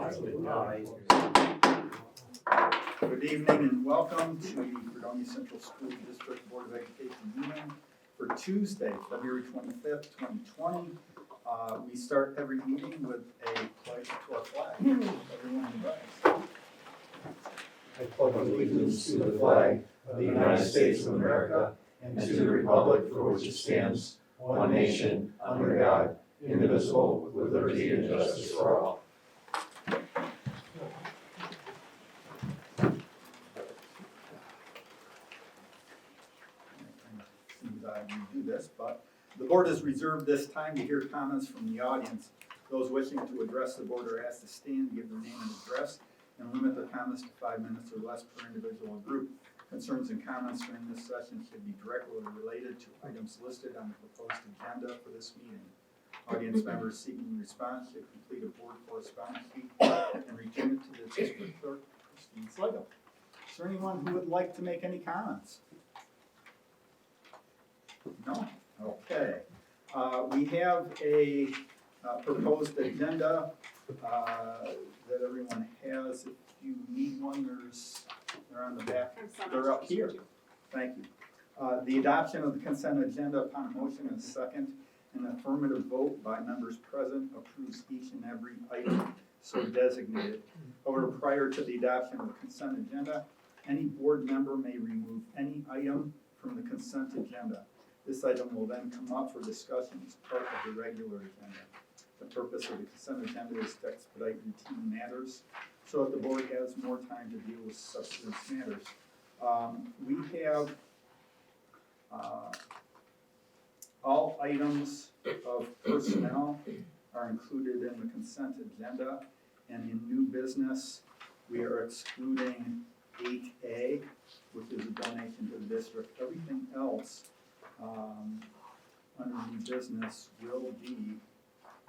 Good evening and welcome to the Fredonia Central School District Board of Education meeting for Tuesday, February 25th, 2020. We start every meeting with a pledge to our flag. Everyone rise. I pledge allegiance to the flag of the United States of America and to the republic for which it stands, one nation, under God, indivisible, with liberty and justice for all. Seems I do this, but the board has reserved this time to hear comments from the audience. Those wishing to address the board are asked to stand, give their name and address, and limit their comments to 5 minutes or less per individual or group. Concerns and comments during this session should be directly related to items listed on the proposed agenda for this meeting. Audience members seeking response should complete a board correspondence sheet and return it to the district clerk, Christine Slagle. Is there anyone who would like to make any comments? No? Okay. We have a proposed agenda that everyone has. If you need one, they're on the back. They're up here. Thank you. The adoption of the consent agenda upon a motion and a second, an affirmative vote by members present approves each and every item so designated. However, prior to the adoption of the consent agenda, any board member may remove any item from the consent agenda. This item will then come up for discussion as part of the regular agenda. The purpose of the consent agenda is to expedite routine matters so that the board has more time to deal with substance matters. We have all items of personnel are included in the consent agenda, and in new business, we are excluding 8A, which is a donation to the district. Everything else under new business will be,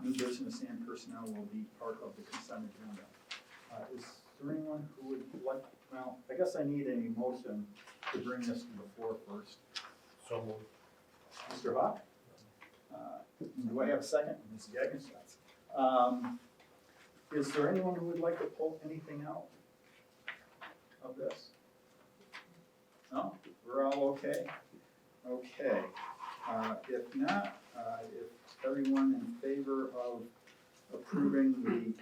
new business and personnel will be part of the consent agenda. Is there anyone who would like, well, I guess I need a motion to bring this to the floor first. So moved. Mr. Hawk? Do I have a second? Ms. Gagenschatz. Is there anyone who would like to pull anything out of this? No? We're all okay? Okay. If not, if everyone in favor of approving the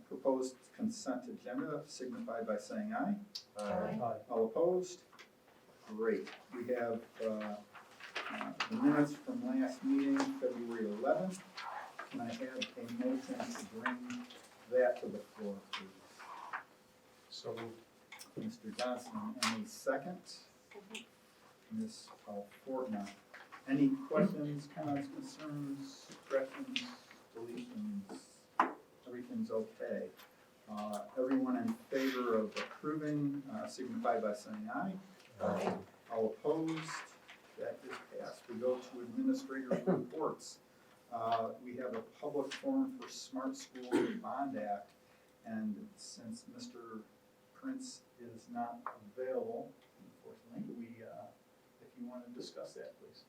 proposed consent agenda, signify by saying aye. Aye. All opposed? Great. We have the minutes from last meeting, February 11th. Can I have a motion to bring that to the floor, please? So moved. Mr. Johnson, any second? Ms. Fortner. Any questions, comments, concerns, corrections, deletions? Everything's okay. Everyone in favor of approving, signify by saying aye. Aye. All opposed? That is passed. We go to administrators' reports. We have a public forum for Smart Schools Bond Act, and since Mr. Prince is not available, unfortunately, if you want to discuss that, please.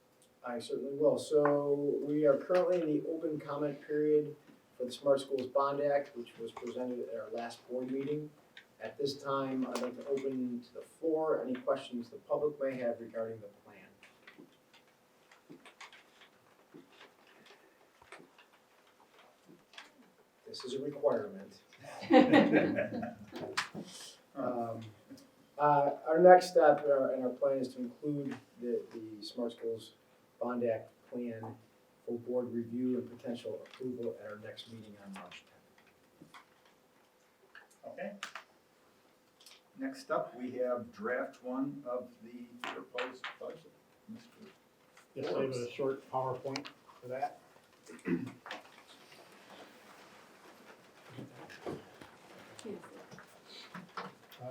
I certainly will. So we are currently in the open comment period for the Smart Schools Bond Act, which was presented at our last board meeting. At this time, I'd like to open to the floor any questions the public may have regarding the plan. This is a requirement. Our next step in our plan is to include the Smart Schools Bond Act plan for board review and potential approval at our next meeting on March 10th. Okay. Next up, we have draft one of the proposed budget. Mr. Yes, I have a short PowerPoint for that.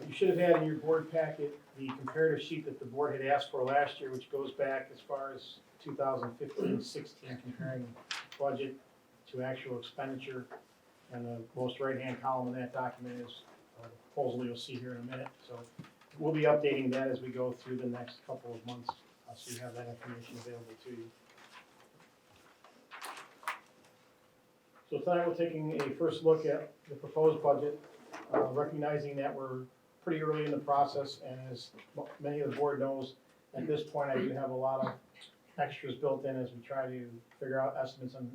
You should have had in your board packet the comparative sheet that the board had asked for last year, which goes back as far as 2015-16, comparing budget to actual expenditure. And the most right-hand column of that document is the proposal you'll see here in a minute. So we'll be updating that as we go through the next couple of months, so you have that information available to you. So tonight we're taking a first look at the proposed budget, recognizing that we're pretty early in the process, and as many of the board knows, at this point, I do have a lot of extras built in as we try to figure out estimates in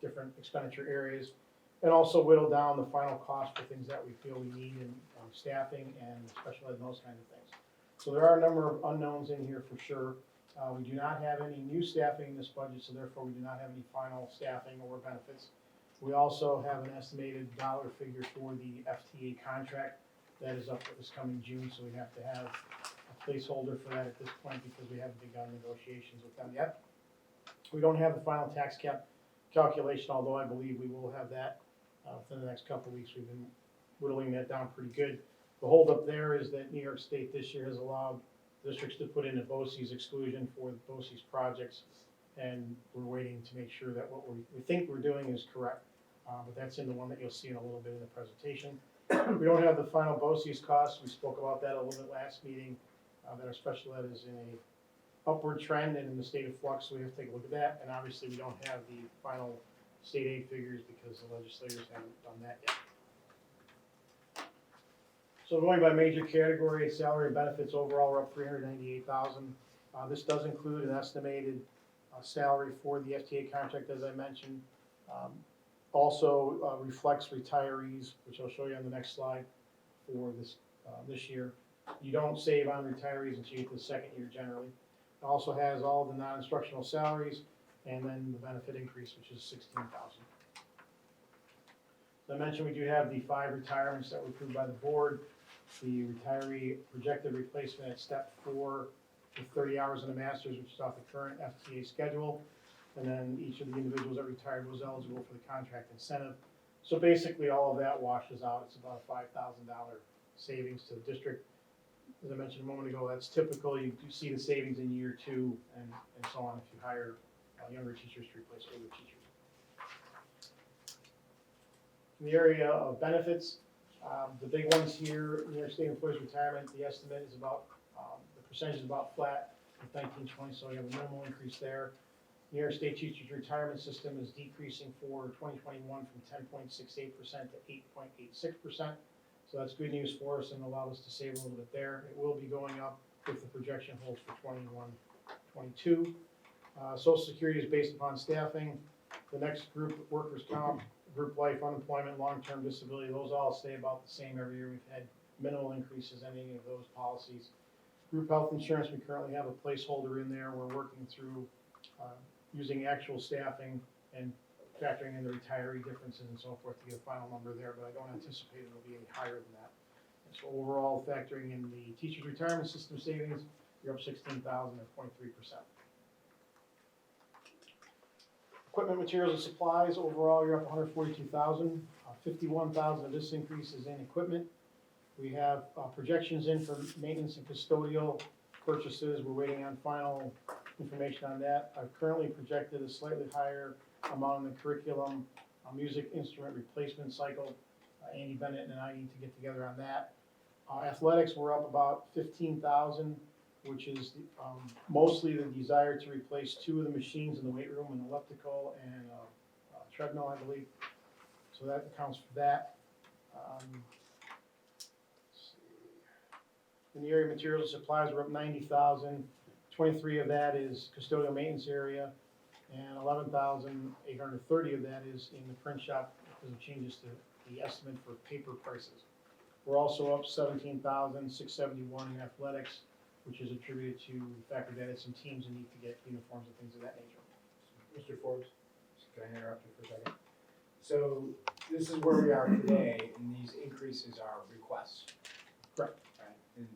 different expenditure areas, and also whittle down the final cost for things that we feel we need in staffing and special ed and those kinds of things. So there are a number of unknowns in here for sure. We do not have any new staffing in this budget, so therefore we do not have any final staffing or benefits. We also have an estimated dollar figure for the FTA contract that is up this coming June, so we have to have a placeholder for that at this point because we haven't begun negotiations with them yet. We don't have the final tax cap calculation, although I believe we will have that within the next couple of weeks. We've been whittling that down pretty good. The holdup there is that New York State this year has allowed districts to put in a BOCES exclusion for the BOCES projects, and we're waiting to make sure that what we think we're doing is correct. But that's in the one that you'll see in a little bit in the presentation. We don't have the final BOCES costs. We spoke about that a little bit last meeting, that our special ed is in a upward trend and in the state of flux, so we have to take a look at that. And obviously, we don't have the final state aid figures because the legislators haven't done that yet. So going by major category, salary and benefits overall are up $398,000. This does include an estimated salary for the FTA contract, as I mentioned. Also reflects retirees, which I'll show you on the next slide for this year. You don't save on retirees until you get to the second year generally. It also has all the non-instructional salaries and then the benefit increase, which is $16,000. As I mentioned, we do have the 5 retirements that were approved by the board. The retiree projected replacement at step 4 with 30 hours in the master's, which is off the current FTA schedule. And then each of the individuals that retired was eligible for the contract incentive. So basically all of that washes out. It's about a $5,000 savings to the district. As I mentioned a moment ago, that's typical. You do see the savings in year 2 and so on if you hire younger teachers to replace older teachers. In the area of benefits, the big ones here, New York State Employees Retirement, the estimate is about, the percentage is about flat with 1920, so we have a minimal increase there. New York State Teachers Retirement System is decreasing for 2021 from 10.68% to 8.86%. So that's good news for us and allowed us to save a little bit there. It will be going up if the projection holds for 21-22. Social Security is based upon staffing. The next group, workers' comp, group life, unemployment, long-term disability, those all stay about the same every year. We've had minimal increases in any of those policies. Group health insurance, we currently have a placeholder in there. We're working through using actual staffing and factoring in the retiree differences and so forth to get a final number there, but I don't anticipate it'll be any higher than that. And so overall, factoring in the teachers' retirement system savings, you're up $16,000 at 0.3%. Equipment, materials, and supplies, overall, you're up $142,000. 51,000 of this increase is in equipment. We have projections in for maintenance and custodial purchases. We're waiting on final information on that. I've currently projected a slightly higher amount in the curriculum, music instrument replacement cycle. Andy Bennett and I need to get together on that. Athletics, we're up about 15,000, which is mostly the desire to replace 2 of the machines in the weight room, an elliptical and a treadmill, I believe. So that accounts for that. In the area of materials and supplies, we're up 90,000. 23 of that is custodial maintenance area, and 11,830 of that is in the print shop because of changes to the estimate for paper prices. We're also up 17,671 in athletics, which is attributed to the fact that we added some teams and need to get uniforms and things of that nature. Mr. Forbes, can I interrupt you for a second? So this is where we are today, and these increases are requests. Correct. Right? And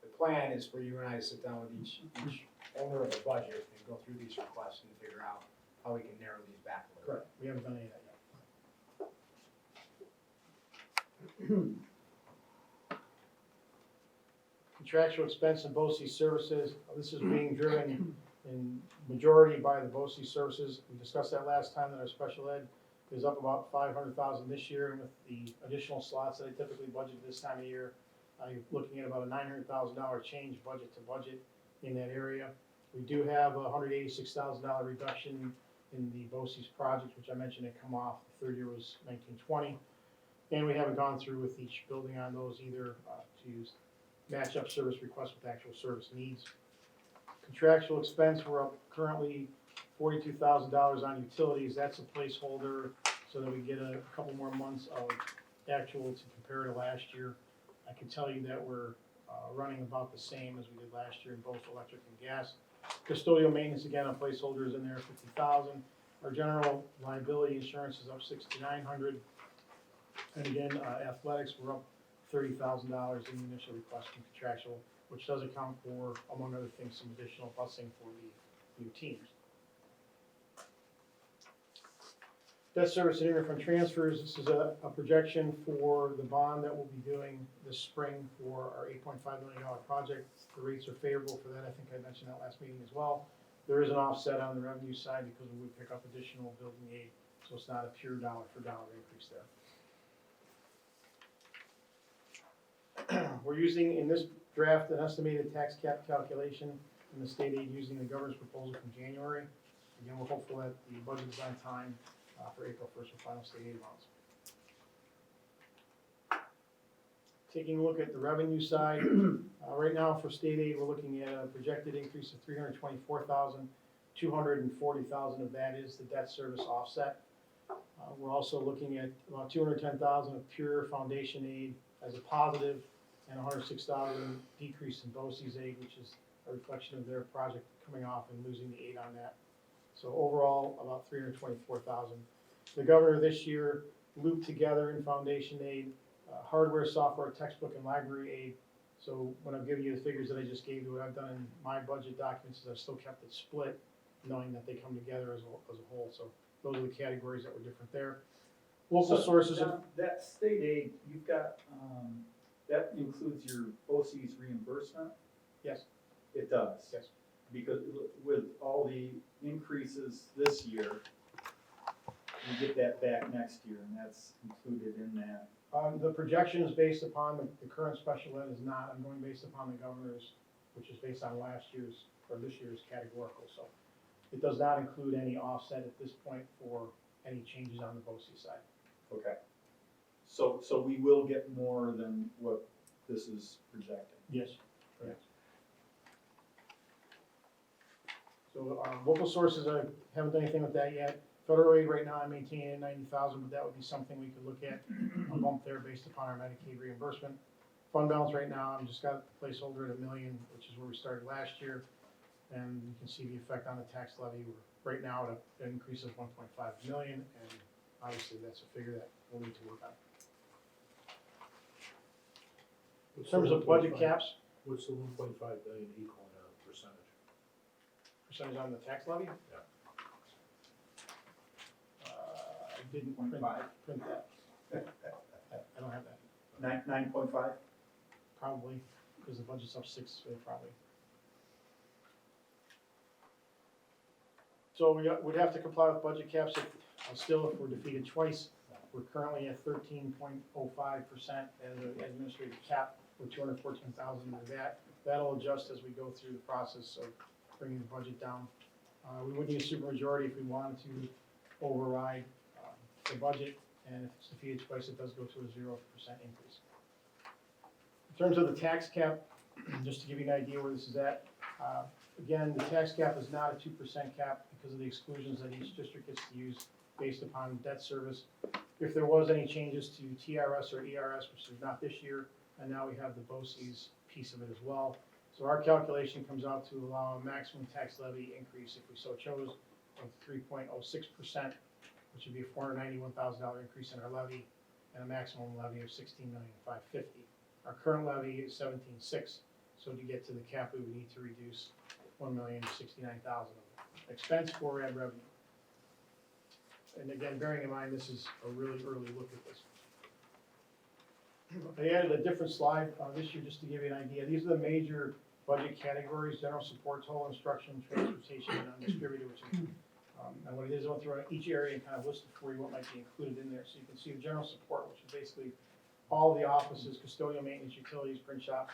the plan is for you and I to sit down with each owner of a budget and go through these requests and figure out how we can narrow these back a little. Correct. We haven't done any of that yet. Contractual expense and BOCES services. This is being driven in majority by the BOCES services. We discussed that last time, that our special ed is up about 500,000 this year, and with the additional slots that I typically budget this time of year, I'm looking at about a $900,000 change budget to budget in that area. We do have a $186,000 reduction in the BOCES project, which I mentioned had come off. The third year was 1920. And we haven't gone through with each building on those either to match up service requests with actual service needs. Contractual expense, we're up currently $42,000 on utilities. That's a placeholder so that we get a couple more months of actual to compare to last year. I can tell you that we're running about the same as we did last year in both electric and gas. Custodial maintenance, again, a placeholder is in there, 50,000. Our general liability insurance is up 6,900. And again, athletics, we're up $30,000 in the initial request from contractual, which does account for, among other things, some additional busing for the new teams. Debt service and interfund transfers, this is a projection for the bond that we'll be doing this spring for our $8.5 million project. The rates are favorable for that. I think I mentioned that last meeting as well. There is an offset on the revenue side because we would pick up additional building aid, so it's not a pure dollar for dollar increase there. We're using in this draft an estimated tax cap calculation in the state aid using the governor's proposal from January. Again, we're hopeful that the budget is on time for April 1st for final state aid amounts. Taking a look at the revenue side, right now for state aid, we're looking at a projected increase of $324,000. $240,000 of that is the debt service offset. We're also looking at about $210,000 of pure foundation aid as a positive, and $106,000 decrease in BOCES aid, which is a reflection of their project coming off and losing the aid on that. So overall, about $324,000. The governor this year looped together in foundation aid, hardware, software, textbook, and library aid. So when I'm giving you the figures that I just gave you, what I've done in my budget documents is I've still kept it split, knowing that they come together as a whole. So those are the categories that were different there. Local sources. That state aid, you've got, that includes your BOCES reimbursement? Yes. It does? Yes. Because with all the increases this year, you get that back next year, and that's included in that. The projection is based upon the current special ed is not. I'm going based upon the governor's, which is based on last year's or this year's categorical. So it does not include any offset at this point for any changes on the BOCES side. Okay. So we will get more than what this is projecting? Yes, correct. So local sources, I haven't done anything with that yet. Federal aid right now, I'm maintaining at 90,000, but that would be something we could look at, a bump there based upon our Medicaid reimbursement. Fund balance right now, I'm just got a placeholder at $1 million, which is where we started last year. And you can see the effect on the tax levy. We're right now at an increase of 1.5 million, and obviously that's a figure that we'll need to work on. In terms of budget caps, What's the 1.5 billion equal in a percentage? percentage on the tax levy? Yeah. I didn't print that. I don't have that. 9.5? Probably, because the budget's up 6, so probably. So we'd have to comply with budget caps if we're defeated twice. We're currently at 13.05% as an administrative cap with 214,000 into that. That'll adjust as we go through the process of bringing the budget down. We would need a supermajority if we wanted to override the budget, and if it's defeated twice, it does go to a 0% increase. In terms of the tax cap, just to give you an idea where this is at, again, the tax cap is not a 2% cap because of the exclusions that each district gets to use based upon debt service. If there was any changes to TRS or ERS, which is not this year, and now we have the BOCES piece of it as well. So our calculation comes out to allow a maximum tax levy increase, if we so chose, of 3.06%, which would be a $491,000 increase in our levy, and a maximum levy of $16,550,000. Our current levy is $17,600, so to get to the cap, we would need to reduce $1,069,000 of expense for ad revenue. And again, bearing in mind, this is a really early look at this. I added a different slide this year just to give you an idea. These are the major budget categories: general support, total instruction, transportation, and undistributed, which is, and what it is, I went through each area and kind of listed for you what might be included in there. So you can see the general support, which is basically all the offices, custodial maintenance, utilities, print shop,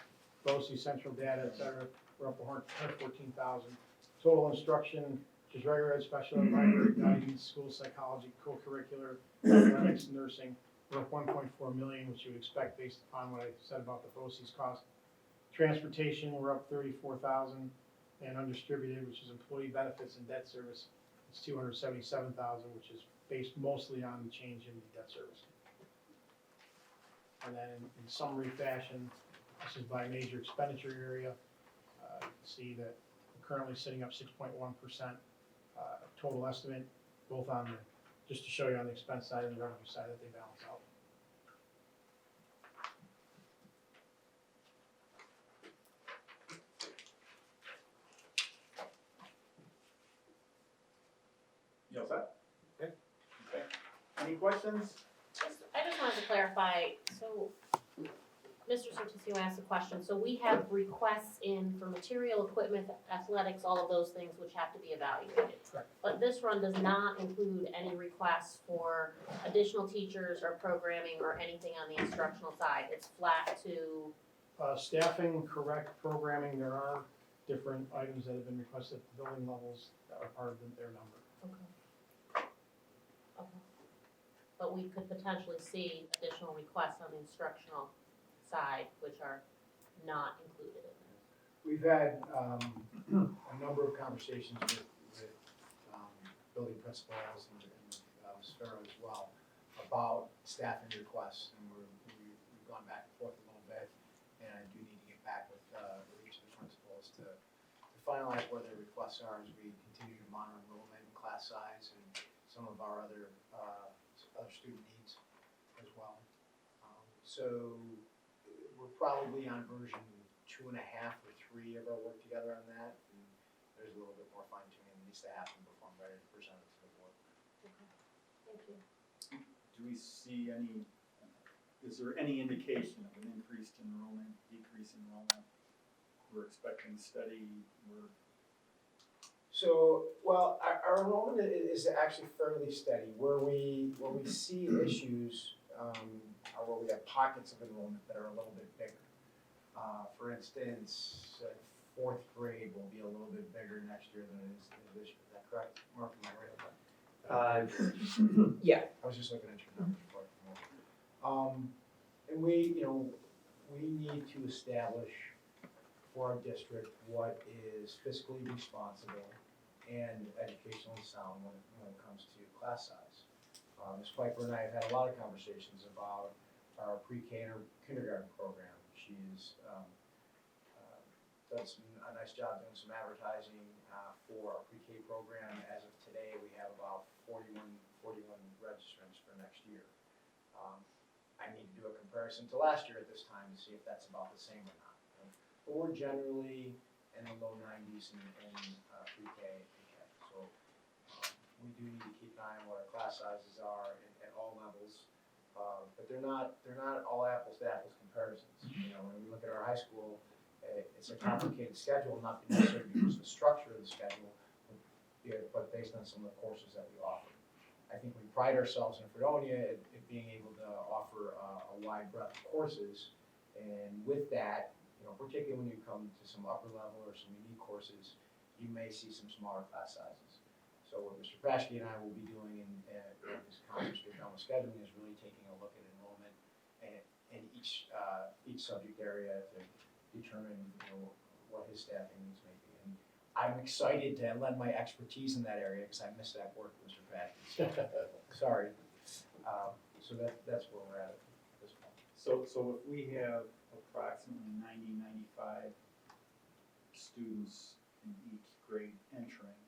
BOCES, central data, et cetera. We're up to 114,000. Total instruction, which is regular ed, special ed, library, guidance, school psychology, co-curricular, athletics, nursing. We're up 1.4 million, which you would expect based upon what I said about the BOCES cost. Transportation, we're up 34,000, and undistributed, which is employee benefits and debt service, it's 277,000, which is based mostly on the change in the debt service. And then in summary fashion, this is by major expenditure area. You can see that we're currently sitting up 6.1% total estimate, both on the, just to show you on the expense side and the revenue side that they balance out. You all set? Okay. Okay. Any questions? I just wanted to clarify, so Mr. Certisio asked a question, so we have requests in for material, equipment, athletics, all of those things which have to be evaluated. Correct. But this run does not include any requests for additional teachers or programming or anything on the instructional side, it's flat to, Staffing, correct, programming, there are different items that have been requested at the building levels that are part of their number. okay. Okay. But we could potentially see additional requests on the instructional side, which are not included in this. We've had a number of conversations with building principals and Sparrow as well about staffing requests, and we've gone back and forth a little bit, and I do need to get back with each of the principals to finalize where their requests are as we continue to monitor enrollment, class size, and some of our other student needs as well. So we're probably on version 2.5 or 3 of our work together on that, and there's a little bit more fine tuning that needs to happen before I'm ready to present it to the board. Thank you. Do we see any, is there any indication of an increased enrollment, decreased enrollment? We're expecting steady, So, well, our enrollment is actually fairly steady. Where we see issues are where we have pockets of enrollment that are a little bit bigger. For instance, 4th grade will be a little bit bigger next year than it is this year. Is that correct? Mark, am I right about that? Yeah, I was just looking at your numbers before. And we need to establish for our district what is fiscally responsible and educationally sound when it comes to class size. Ms. Piper and I have had a lot of conversations about our pre-K and our kindergarten program. She's done a nice job doing some advertising for our pre-K program. As of today, we have about 41 registrants for next year. I need to do a comparison to last year at this time to see if that's about the same or not. But we're generally in the low 90s in pre-K and K. So we do need to keep an eye on what our class sizes are at all levels. But they're not all apples to apples comparisons. When we look at our high school, it's a complicated schedule, not necessarily because of the structure of the schedule, but based on some of the courses that we offer. I think we pride ourselves in Fredonia at being able to offer a wide breadth of courses, and with that, particularly when you come to some upper level or some unique courses, you may see some smaller class sizes. So what Mr. Paschke and I will be doing in this conference with Elma Scheduling is really taking a look at enrollment in each subject area to determine what his staffing needs may be. And I'm excited to lend my expertise in that area because I missed that work, Mr. Paschke. So, sorry. So that's where we're at this point. So if we have approximately 95 students in each grade entering,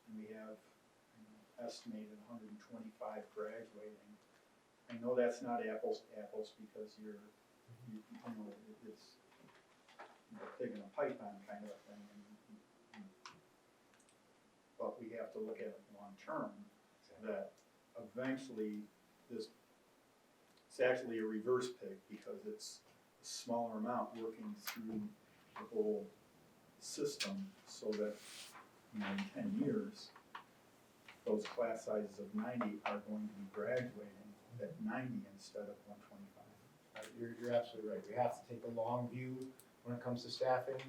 and we have estimated 125 graduating, I know that's not apples to apples because it's pig in a python kind of a thing, but we have to look at it long term, that eventually it's actually a reverse pig because it's a smaller amount working through the whole system so that in 10 years, those class sizes of 90 are going to be graduating at 90 instead of 125. You're absolutely right. We have to take a long view when it comes to staffing.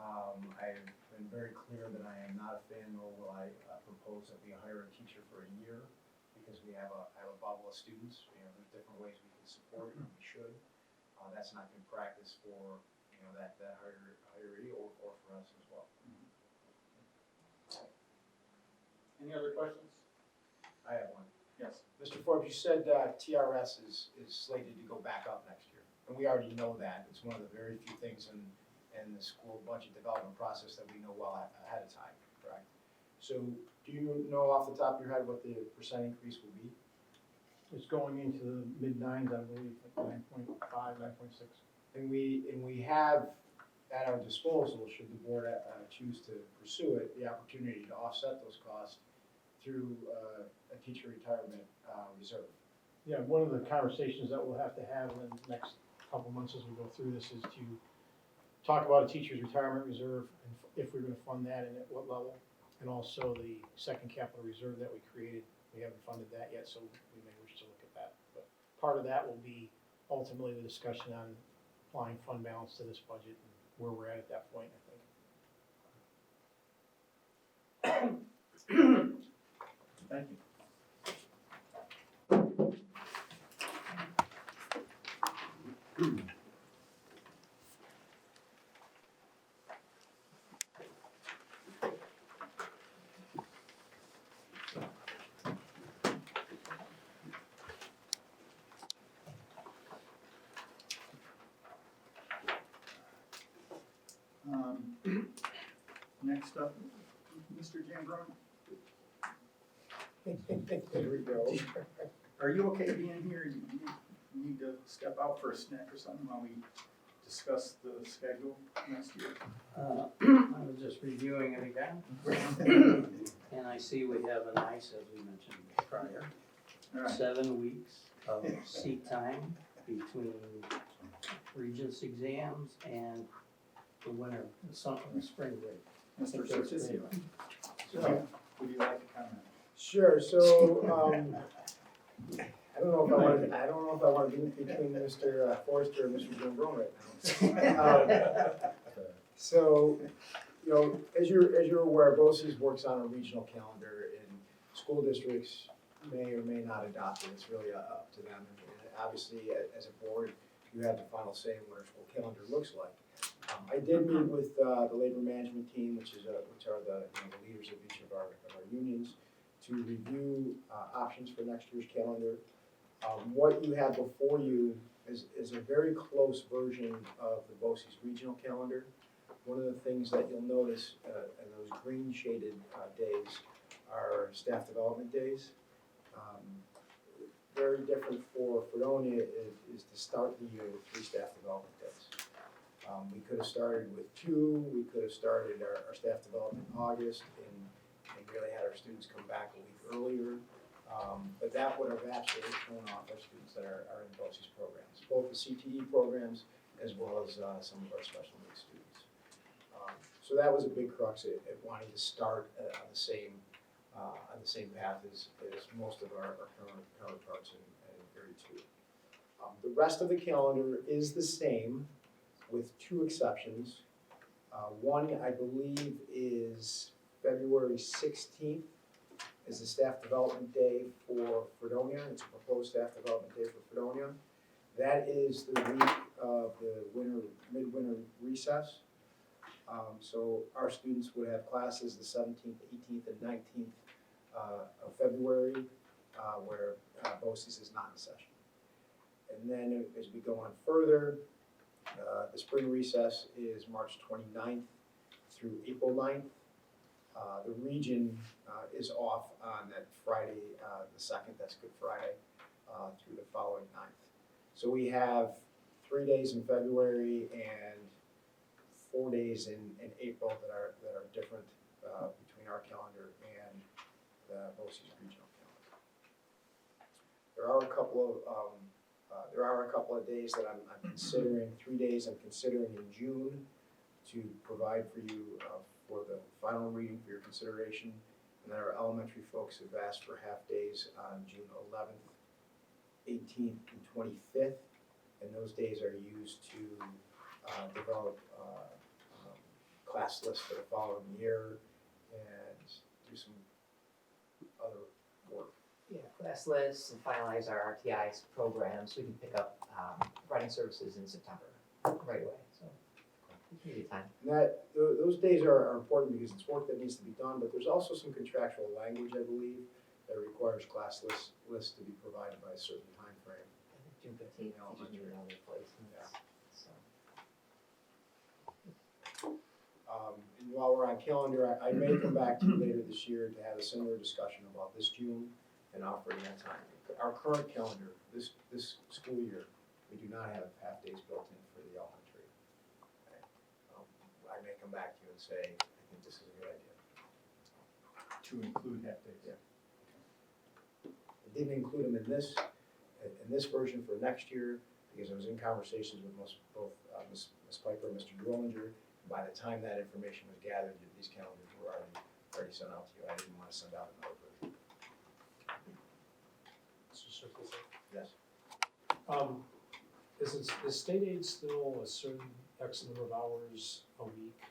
I've been very clear that I am not a fan, nor will I propose that we hire a teacher for a year, because I have a bubble of students. There's different ways we can support, and we should. That's not good practice for, that hiree or for us as well. Any other questions? I have one. Yes. Mr. Forbes, you said TRS is slated to go back up next year, and we already know that. It's one of the very few things in the school budget development process that we know well ahead of time, correct? So do you know off the top of your head what the percent increase will be? It's going into the mid-nines, I believe, like 9.5, 9.6. And we have at our disposal, should the board choose to pursue it, the opportunity to offset those costs through a teacher retirement reserve. Yeah, one of the conversations that we'll have to have in the next couple months as we go through this is to talk about a teacher's retirement reserve, and if we're gonna fund that and at what level. And also the second capital reserve that we created, we haven't funded that yet, so we may wish to look at that. But part of that will be ultimately the discussion on applying fund balance to this budget and where we're at that point, I think. Thank you. Next up, Mr. Jambron. There we go. Are you okay being here? You need to step out for a snack or something while we discuss the schedule next year? I was just reviewing it again, and I see we have a nice, as we mentioned prior, All right. 7 weeks of seat time between Regents exams and the winter, the summer, the spring break. Mr. Certisio, would you like to comment? Sure, so, I don't know if I want to be between Mr. Forrester and Mr. Jambron right now. So, as you're aware, BOCES works on a regional calendar, and school districts may or may not adopt it. It's really up to them. And obviously, as a board, you have the final say in what our school calendar looks like. I did meet with the labor management team, which are the leaders of each of our unions, to review options for next year's calendar. What you have before you is a very close version of the BOCES regional calendar. One of the things that you'll notice in those green shaded days are staff development days. Very different for Fredonia is to start the year with 3 staff development days. We could have started with 2, we could have started our staff development in August and really had our students come back a week earlier. But that would have absolutely thrown off our students that are in BOCES programs, both the CTE programs as well as some of our special needs students. So that was a big crux at wanting to start on the same path as most of our counterparts in grade 2. The rest of the calendar is the same, with 2 exceptions. One, I believe, is February 16th is the staff development day for Fredonia. It's a proposed staff development day for Fredonia. That is the week of the midwinter recess. So our students would have classes the 17th, 18th, and 19th of February, where BOCES is not in session. And then as we go on further, the spring recess is March 29th through April 9th. The region is off on that Friday, the 2nd, that's Good Friday, through the following 9th. So we have 3 days in February and 4 days in April that are different between our calendar and the BOCES regional calendar. There are a couple of days that I'm considering, 3 days I'm considering in June to provide for you for the final reading for your consideration. And then our elementary folks have asked for half days on June 11th, 18th, and 25th. And those days are used to develop class list for the following year and do some other work. Yeah, class lists and finalize our RTI programs, we can pick up writing services in September right away, so we can give you time. And that, those days are important because it's work that needs to be done, but there's also some contractual language, I believe, that requires class lists to be provided by a certain time frame. I think June 15th, teachers meet in another place, and Yeah. so. And while we're on calendar, I may come back to you later this year to have a similar discussion about this June and offering that time. Our current calendar, this school year, we do not have half days built in for the elementary. Okay. I may come back to you and say, I think this is a good idea. To include half days. Yeah. I didn't include them in this version for next year because I was in conversations with both Ms. Piper and Mr. Drollinger. By the time that information was gathered, these calendars were already sent out to you. I didn't want to send out another version. Mr. Circles. Yes. Is state aid still a certain X number of hours a week,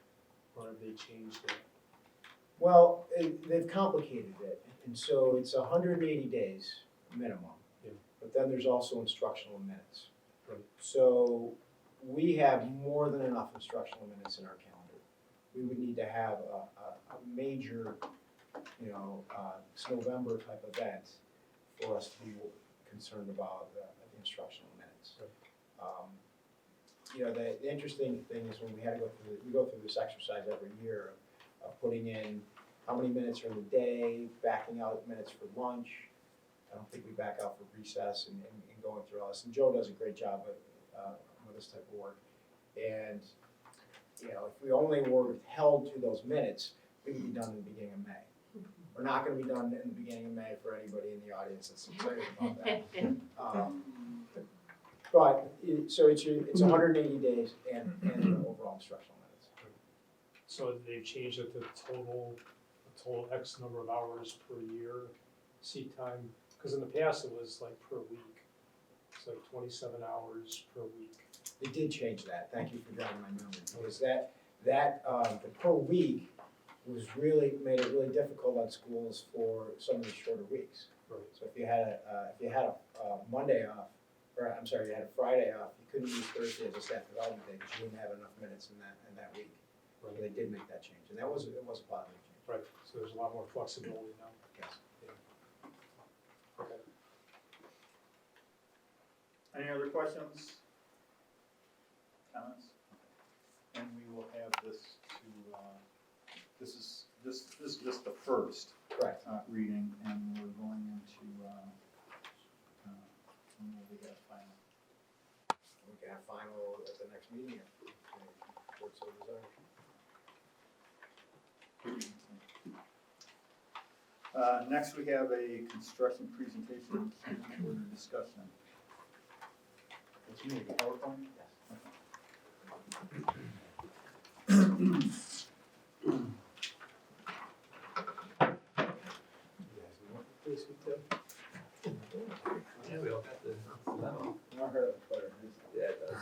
or have they changed it? Well, they've complicated it, and so it's 180 days minimum. Yeah. But then there's also instructional minutes. Right. So we have more than enough instructional minutes in our calendar. We would need to have a major, November type event for us to be concerned about the instructional minutes. The interesting thing is when we go through this exercise every year of putting in how many minutes are in the day, backing out minutes for lunch. I don't think we back out for recess and going through all this. And Joe does a great job with this type of work. And, if we only were held to those minutes, we could be done in the beginning of May. We're not gonna be done in the beginning of May for anybody in the audience that's excited about that. So it's 180 days and the overall instructional minutes. So they've changed it to total X number of hours per year seat time, because in the past it was like per week. It's like 27 hours per week. They did change that, thank you for jogging my memory, was that the per week made it really difficult on schools for some of the shorter weeks. Right. So if you had a Monday off, or I'm sorry, you had a Friday off, you couldn't use Thursday as a staff development day because you didn't have enough minutes in that week. So they did make that change, and it was a positive change. Right, so there's a lot more flexibility now. Yes. Okay. Any other questions? Comments? And we will have this this is just the first Correct. reading, and we're going into, when will we get a final? We can have final at the next meeting if the board so desires. Next, we have a construction presentation for discussion. It's me, the PowerPoint? Please speak to. Yeah, we all got the memo. Not heard of it, but Yeah, it does.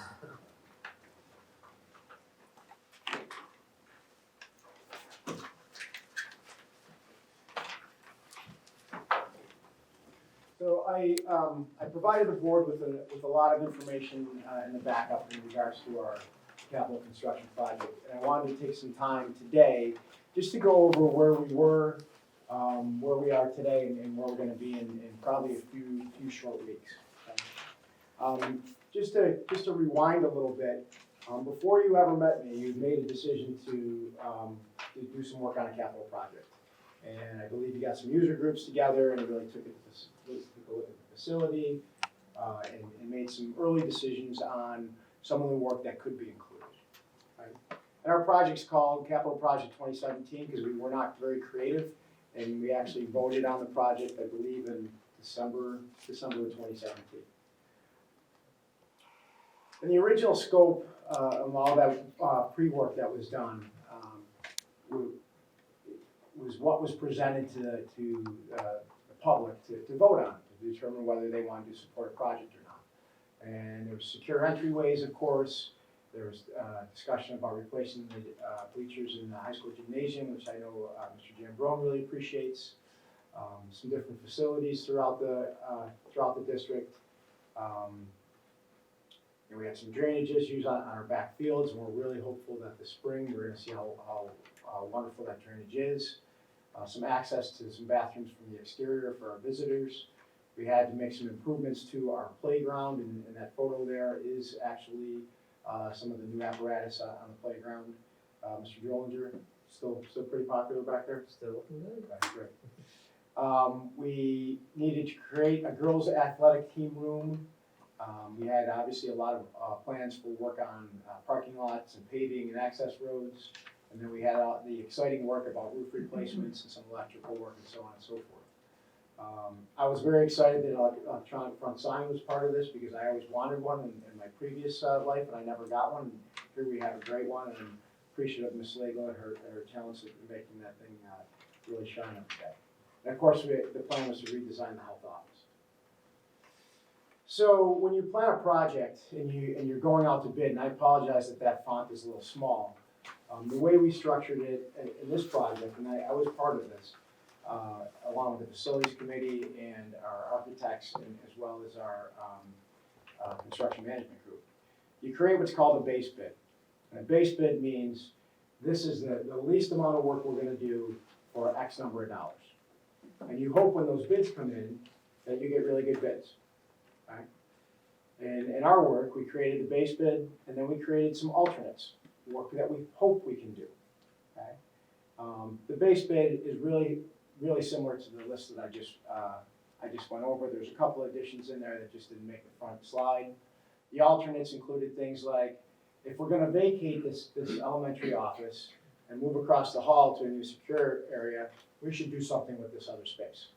So I provided the board with a lot of information in the backup in regards to our capital construction project. And I wanted to take some time today just to go over where we were, where we are today, and where we're gonna be in probably a few short weeks. Okay? Just to rewind a little bit, before you ever met me, you made a decision to do some work on a capital project. And I believe you got some user groups together and really took a look at the facility and made some early decisions on some of the work that could be included. Right? And our project's called Capital Project 2017 because we were not very creative, and we actually voted on the project, I believe, in December of 2017. And the original scope of all that pre-work that was done was what was presented to the public to vote on, to determine whether they wanted to support a project or not. And there was secure entryways, of course. There was discussion about replacing the bleachers in the high school gymnasium, which I know Mr. Jambrone really appreciates. Some different facilities throughout the district. And we had some drainage issues on our back fields, and we're really hopeful that this spring we're gonna see how wonderful that drainage is. Some access to some bathrooms from the exterior for our visitors. We had to make some improvements to our playground, and that photo there is actually some of the new apparatus on the playground. Mr. Drollinger, still pretty popular back there? Still looking good. That's great. We needed to create a girls' athletic team room. We had obviously a lot of plans for work on parking lots and paving and access roads. And then we had the exciting work about roof replacements and some electrical work and so on and so forth. I was very excited that electronic front sign was part of this because I always wanted one in my previous life, and I never got one. And here we have a great one, and I'm appreciative of Ms. Legel and her talents in making that thing really shine up today. And of course, the plan was to redesign the health office. So when you plan a project and you're going out to bid, and I apologize that font is a little small, the way we structured it in this project, and I was part of this, along with the facilities committee and our architects, and as well as our construction management group, you create what's called a base bid. And a base bid means this is the least amount of work we're going to do for X number of dollars. And you hope when those bids come in that you get really good bids. Right? And in our work, we created the base bid, and then we created some alternates, work that we hope we can do. Okay? The base bid is really similar to the list that I just went over. There's a couple of additions in there that just didn't make the front slide. The alternates included things like, if we're going to vacate this elementary office and move across the hall to a new secure area, we should do something with this other space,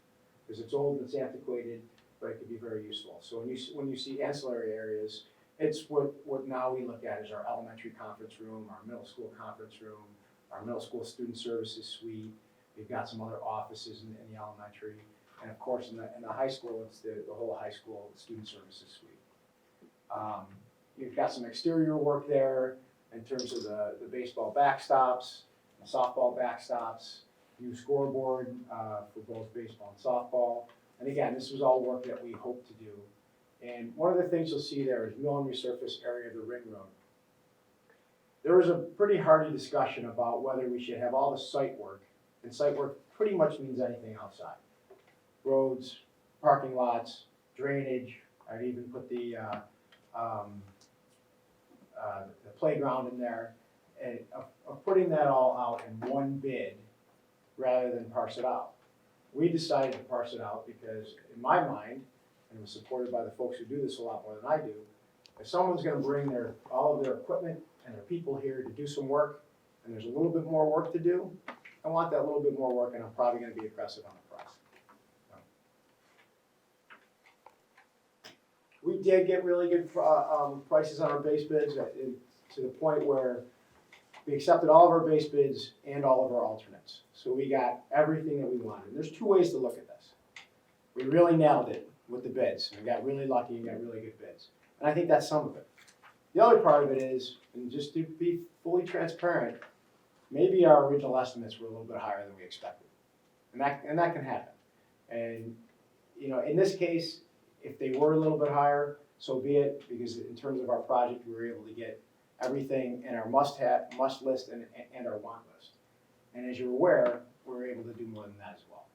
because it's old and it's antiquated, but it could be very useful. So when you see ancillary areas, it's what now we look at as our elementary conference room, our middle school conference room, our middle school student services suite. We've got some other offices in the elementary, and of course in the high school, it's the whole high school student services suite. You've got some exterior work there in terms of the baseball backstops, the softball backstops, new scoreboard for both baseball and softball. And again, this was all work that we hope to do. And one of the things you'll see there is mill and resurface area of the ring road. There was a pretty hearty discussion about whether we should have all the site work, and site work pretty much means anything outside. Roads, parking lots, drainage. I'd even put the playground in there, and of putting that all out in one bid rather than parse it out. We decided to parse it out because in my mind, and it was supported by the folks who do this a lot more than I do, if someone's gonna bring all of their equipment and their people here to do some work, and there's a little bit more work to do, I want that little bit more work, and I'm probably gonna be aggressive on the price. We did get really good prices on our base bids to the point where we accepted all of our base bids and all of our alternates. So we got everything that we wanted. And there's two ways to look at this. We really nailed it with the bids. We got really lucky and got really good bids. And I think that's some of it. The other part of it is, and just to be fully transparent, maybe our original estimates were a little bit higher than we expected. And that can happen. And in this case, if they were a little bit higher, so be it, because in terms of our project, we were able to get everything in our must list and our want list. And as you're aware, we were able to do more than that as well.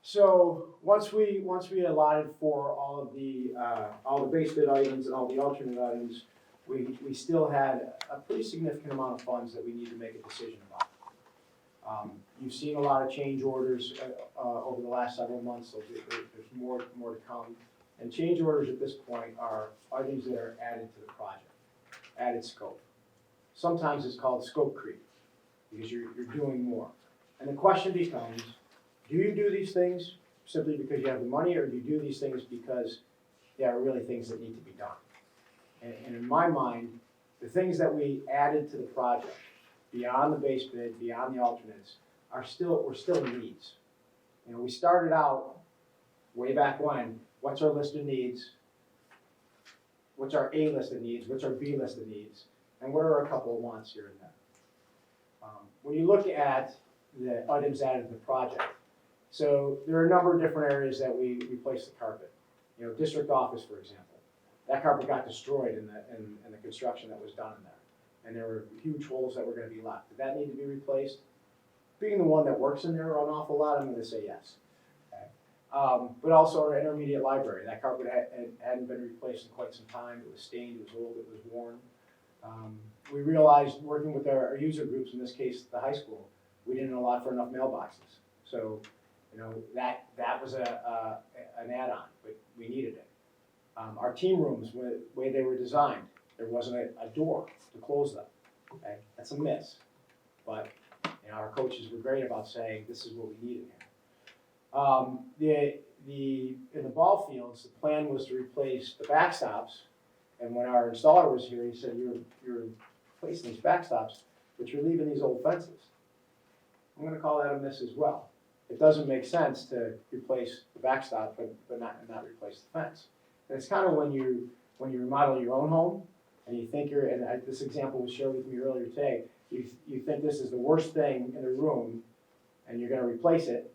So once we allotted for all the base bid items and all the alternate items, we still had a pretty significant amount of funds that we need to make a decision about. You've seen a lot of change orders over the last several months, so there's more to come. And change orders at this point are items that are added to the project, added scope. Sometimes it's called scope creep, because you're doing more. And the question becomes, do you do these things simply because you have the money, or do you do these things because they are really things that need to be done? And in my mind, the things that we added to the project, beyond the base bid, beyond the alternates, were still needs. We started out way back when, what's our list of needs? what's our A list of needs, what's our B list of needs, and what are a couple of wants here and there. When you look at the items added to the project, so there are a number of different areas that we replaced the carpet. You know, district office, for example. That carpet got destroyed in the construction that was done in there. And there were huge holes that were gonna be left. Did that need to be replaced? Being the one that works in there an awful lot, I'm gonna say yes. Okay. But also our intermediate library, that carpet hadn't been replaced in quite some time. It was stained, it was old, it was worn. We realized, working with our user groups, in this case, the high school, we didn't allot for enough mailboxes. So, you know, that was an add-on, but we needed it. Our team rooms, the way they were designed, there wasn't a door to close them. Okay, that's a miss. But you know, our coaches were great about saying this is what we needed here. In the ball fields, the plan was to replace the backstops. And when our installer was here, he said, "You're replacing these backstops, but you're leaving these old fences." I'm going to call that a miss as well. It doesn't make sense to replace the backstop, but not replace the fence. And it's kind of when you remodel your own home, and you think this example was shared with me earlier today, you think this is the worst thing in the room, and you're gonna replace it,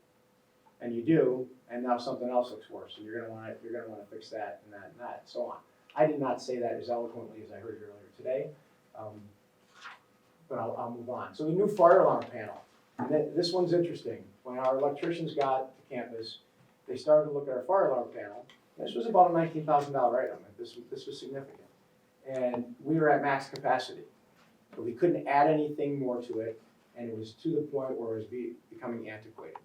and you do, and now something else looks worse, and you're gonna wanna fix that, and that, and so on. I did not say that as eloquently as I heard it earlier today, but I'll move on. So the new fire alarm panel, and this one's interesting. When our electricians got to campus, they started to look at our fire alarm panel. This was about a $19,000 item. This was significant. And we were at max capacity. So we couldn't add anything more to it, and it was to the point where it was becoming antiquated.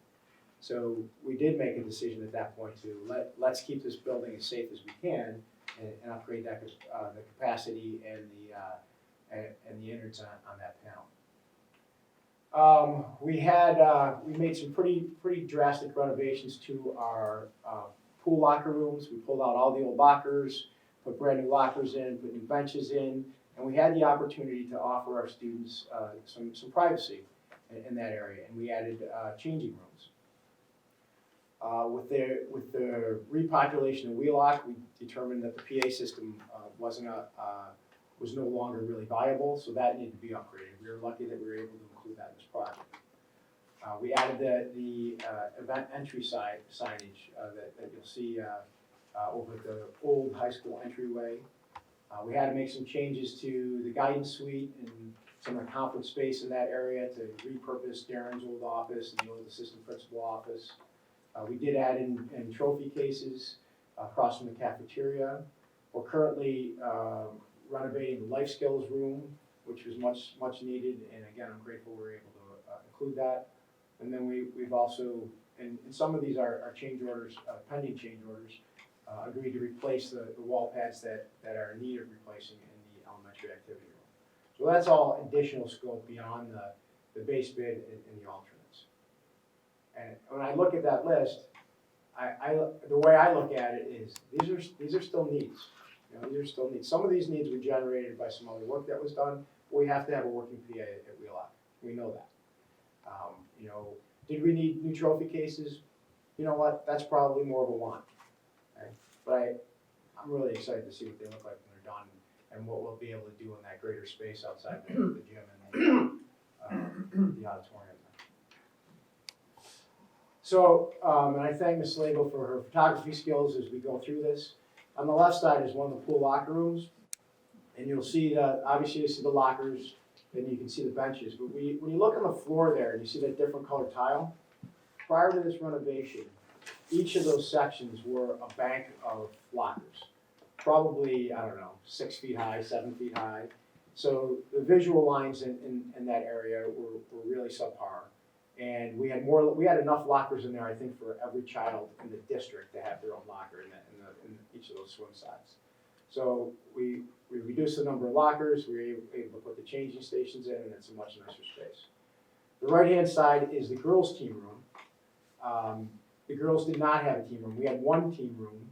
So we did make a decision at that point to let's keep this building as safe as we can and upgrade that the capacity and the innards on that panel. We made some pretty drastic renovations to our pool locker rooms. We pulled out all the old lockers, put brand new lockers in, put new benches in, and we had the opportunity to offer our students some privacy in that area, and we added changing rooms. With the repopulation of Wheelock, we determined that the PA system was no longer really viable, so that needed to be upgraded. We were lucky that we were able to include that in this project. We added the event entry signage that you'll see over the old high school entryway. We had to make some changes to the guidance suite and some of the conference space in that area to repurpose Darren's old office and the old assistant principal office. We did add in trophy cases across from the cafeteria. We're currently renovating the life skills room, which was much needed, and again, I'm grateful we were able to include that. And then we've also, and some of these are change orders, pending change orders, agreed to replace the wall pads that are in need of replacing in the elementary activity room. So that's all additional scope beyond the base bid and the alternates. And when I look at that list, the way I look at it is these are still needs. You know, these are still needs. Some of these needs were generated by some other work that was done, but we have to have a working PA at Wheelock. We know that. You know, did we need new trophy cases? You know what? That's probably more of a want. Okay? But I'm really excited to see what they look like when they're done and what we'll be able to do in that greater space outside the gym and the auditorium. So, and I thank Ms. Slagle for her photography skills as we go through this. On the left side is one of the pool locker rooms, and you'll see obviously you see the lockers, and you can see the benches. But when you look on the floor there and you see that different colored tile, prior to this renovation, each of those sections were a bank of lockers, probably, I don't know, 6 feet high, 7 feet high. So the visual lines in that area were really subpar. And we had enough lockers in there, I think, for every child in the district to have their own locker in each of those swim sides. So we reduced the number of lockers, we were able to put the changing stations in, and it's a much nicer space. The right-hand side is the girls' team room. The girls did not have a team room. We had one team room,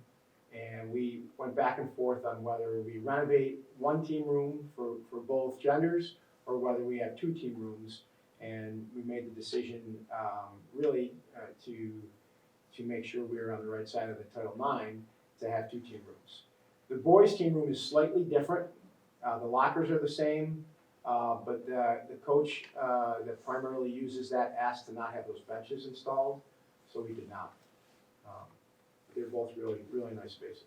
and we went back and forth on whether we renovate one team room for both genders or whether we have 2 team rooms. And we made the decision really to make sure we were on the right side of the Title IX to have 2 team rooms. The boys' team room is slightly different. The lockers are the same, but the coach that primarily uses that asked to not have those benches installed, so we did not. They're both really, really nice spaces.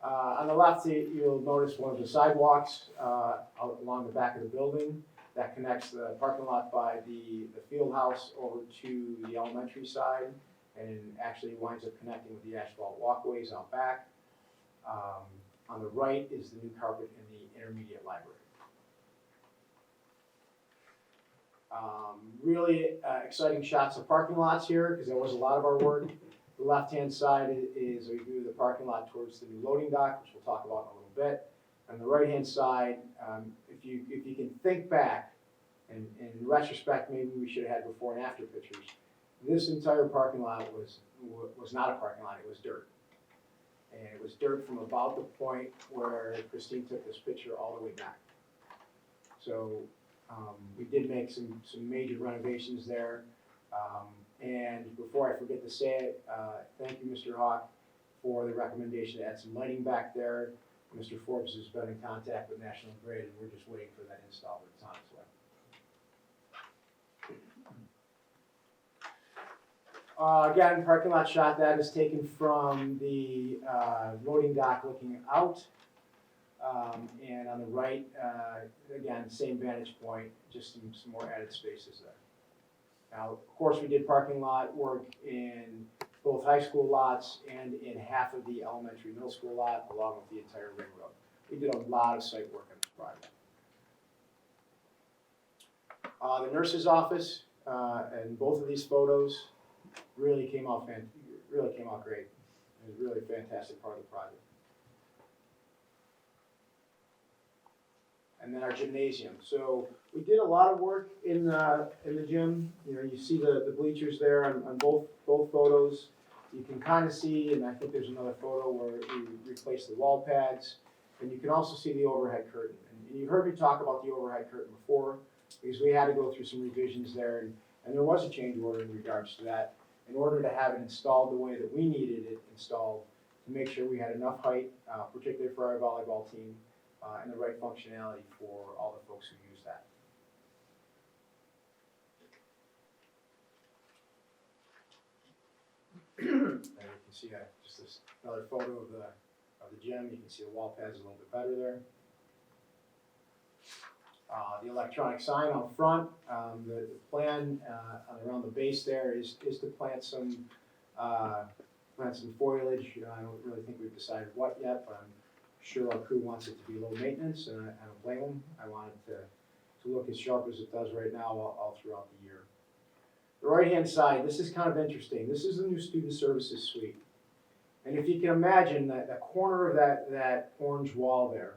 On the left, you'll notice one of the sidewalks out along the back of the building that connects the parking lot by the field house over to the elementary side, and actually winds up connecting with the asphalt walkways out back. On the right is the new carpet in the intermediate library. Really exciting shots of parking lots here, because that was a lot of our work. The left-hand side is a view of the parking lot towards the new loading dock, which we'll talk about in a little bit. On the right-hand side, if you can think back, and in retrospect, maybe we should have had before and after pictures. This entire parking lot was not a parking lot, it was dirt. And it was dirt from about the point where Christine took this picture all the way back. So we did make some major renovations there. And before I forget to say it, thank you, Mr. Hawk, for the recommendation to add some lighting back there. Mr. Forbes has been in contact with National Grid, and we're just waiting for that install, but it's on its way. Again, parking lot shot that is taken from the loading dock looking out. And on the right, again, same vantage point, just some more added spaces there. Now, of course, we did parking lot work in both high school lots and in half of the elementary middle school lot, along with the entire ring road. We did a lot of site work on this project. The nurse's office, and both of these photos really came out great. It was really a fantastic part of the project. And then our gymnasium. So we did a lot of work in the gym. You know, you see the bleachers there on both photos. You can kind of see, and I think there's another photo where we replaced the wall pads. And you can also see the overhead curtain. And you heard me talk about the overhead curtain before, because we had to go through some revisions there, and there was a change order in regards to that, in order to have it installed the way that we needed it installed, to make sure we had enough height, particularly for our volleyball team, and the right functionality for all the folks who use that. And you can see just this another photo of the gym. You can see the wall pads a little bit better there. The electronic sign out front, the plan around the base there is to plant some foliage. I don't really think we've decided what yet, but I'm sure our crew wants it to be low maintenance, and I don't blame them. I want it to look as sharp as it does right now all throughout the year. The right-hand side, this is kind of interesting. This is the new student services suite. And if you can imagine that corner of that orange wall there,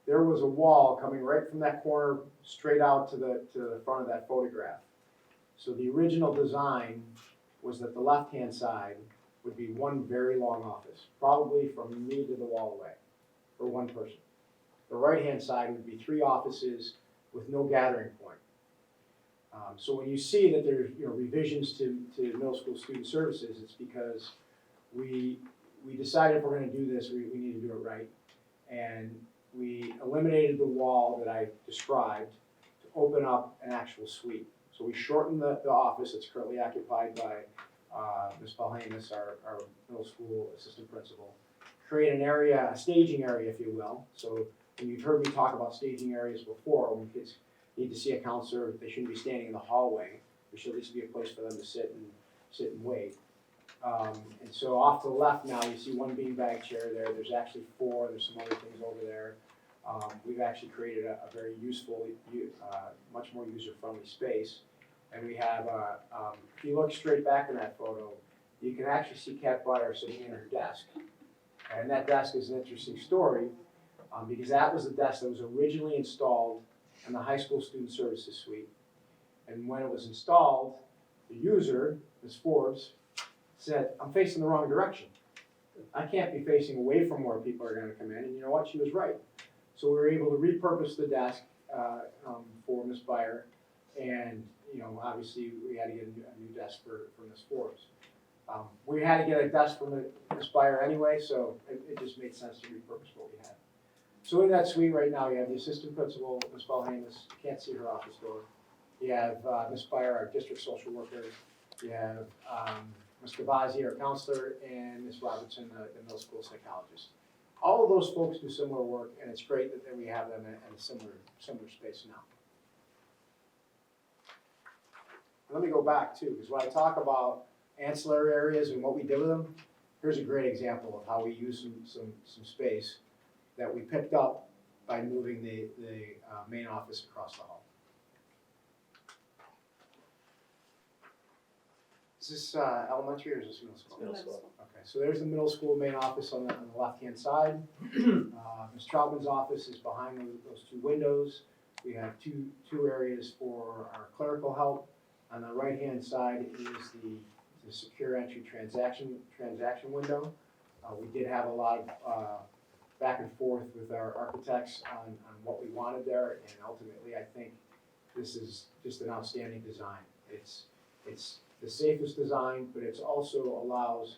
there was a wall coming right from that corner straight out to the front of that photograph. So the original design was that the left-hand side would be one very long office, probably from me to the wall away, for one person. The right-hand side would be 3 offices with no gathering point. So when you see that there's revisions to middle school student services, it's because we decided if we're going to do this, we need to do it right. And we eliminated the wall that I described to open up an actual suite. So we shortened the office that's currently occupied by Ms. Balhamis, our middle school assistant principal. Create an area, a staging area, if you will. So when you've heard me talk about staging areas before, when kids need to see a counselor, they shouldn't be standing in the hallway. There should at least be a place for them to sit and wait. And so off to the left now, you see one beanbag chair there. There's actually 4. There's some other things over there. We've actually created a very useful, much more user-friendly space. And we have, if you look straight back in that photo, you can actually see Kat Byer sitting in her desk. And that desk is an interesting story, because that was the desk that was originally installed in the high school student services suite. And when it was installed, the user, Ms. Forbes, said, "I'm facing the wrong direction. I can't be facing away from where people are going to come in." And you know what? She was right. So we were able to repurpose the desk for Ms. Byer, and obviously we had to get a new desk for Ms. Forbes. We had to get a desk from Ms. Byer anyway, so it just made sense to repurpose what we had. So in that suite right now, you have the assistant principal, Ms. Belhamus, you can't see her office door. You have Ms. Byer, our district social worker. You have Ms. Gavazzi, our counselor, and Ms. Robertson, the middle school psychologist. All of those folks do similar work, and it's great that we have them in a similar space now. Let me go back too, because when I talk about ancillary areas and what we did with them, here's a great example of how we use some space that we picked up by moving the main office across the hall. Is this elementary or is this middle school? Middle school. Okay, so there's the middle school main office on the left-hand side. Ms. Troutman's office is behind those two windows. We have two areas for our clerical help. On the right-hand side is the secure entry transaction window. We did have a lot of back and forth with our architects on what we wanted there, and ultimately I think this is just an outstanding design. It's the safest design, but it also allows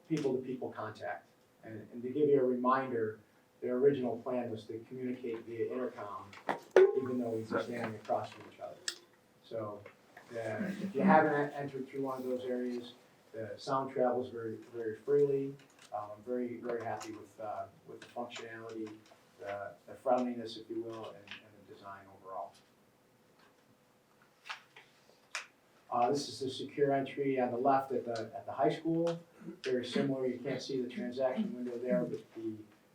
people-to-people contact. And to give you a reminder, their original plan was to communicate via intercom, even though we'd be standing across from each other. So if you haven't entered through one of those areas, the sound travels very, very freely. I'm very, very happy with the functionality, the friendliness, if you will, and the design overall. This is the secure entry on the left at the high school. Very similar. You can't see the transaction window there, but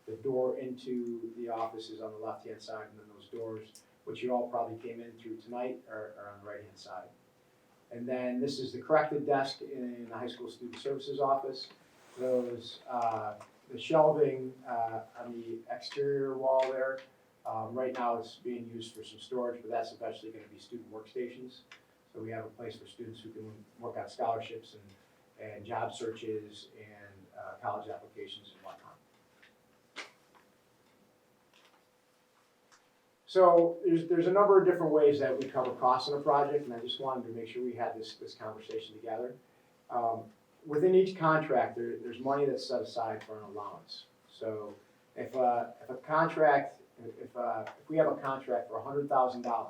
the door into the office is on the left-hand side, and then those doors, which you all probably came in through tonight, are on the right-hand side. And then this is the corrected desk in the high school student services office. Those the shelving on the exterior wall there. Right now it's being used for some storage, but that's eventually going to be student workstations. So we have a place for students who can work on scholarships and job searches and college applications and whatnot. So there's a number of different ways that we cover costs in a project, and I just wanted to make sure we had this conversation together. Within each contract, there's money that's set aside for an allowance. So if we have a contract for $100,000,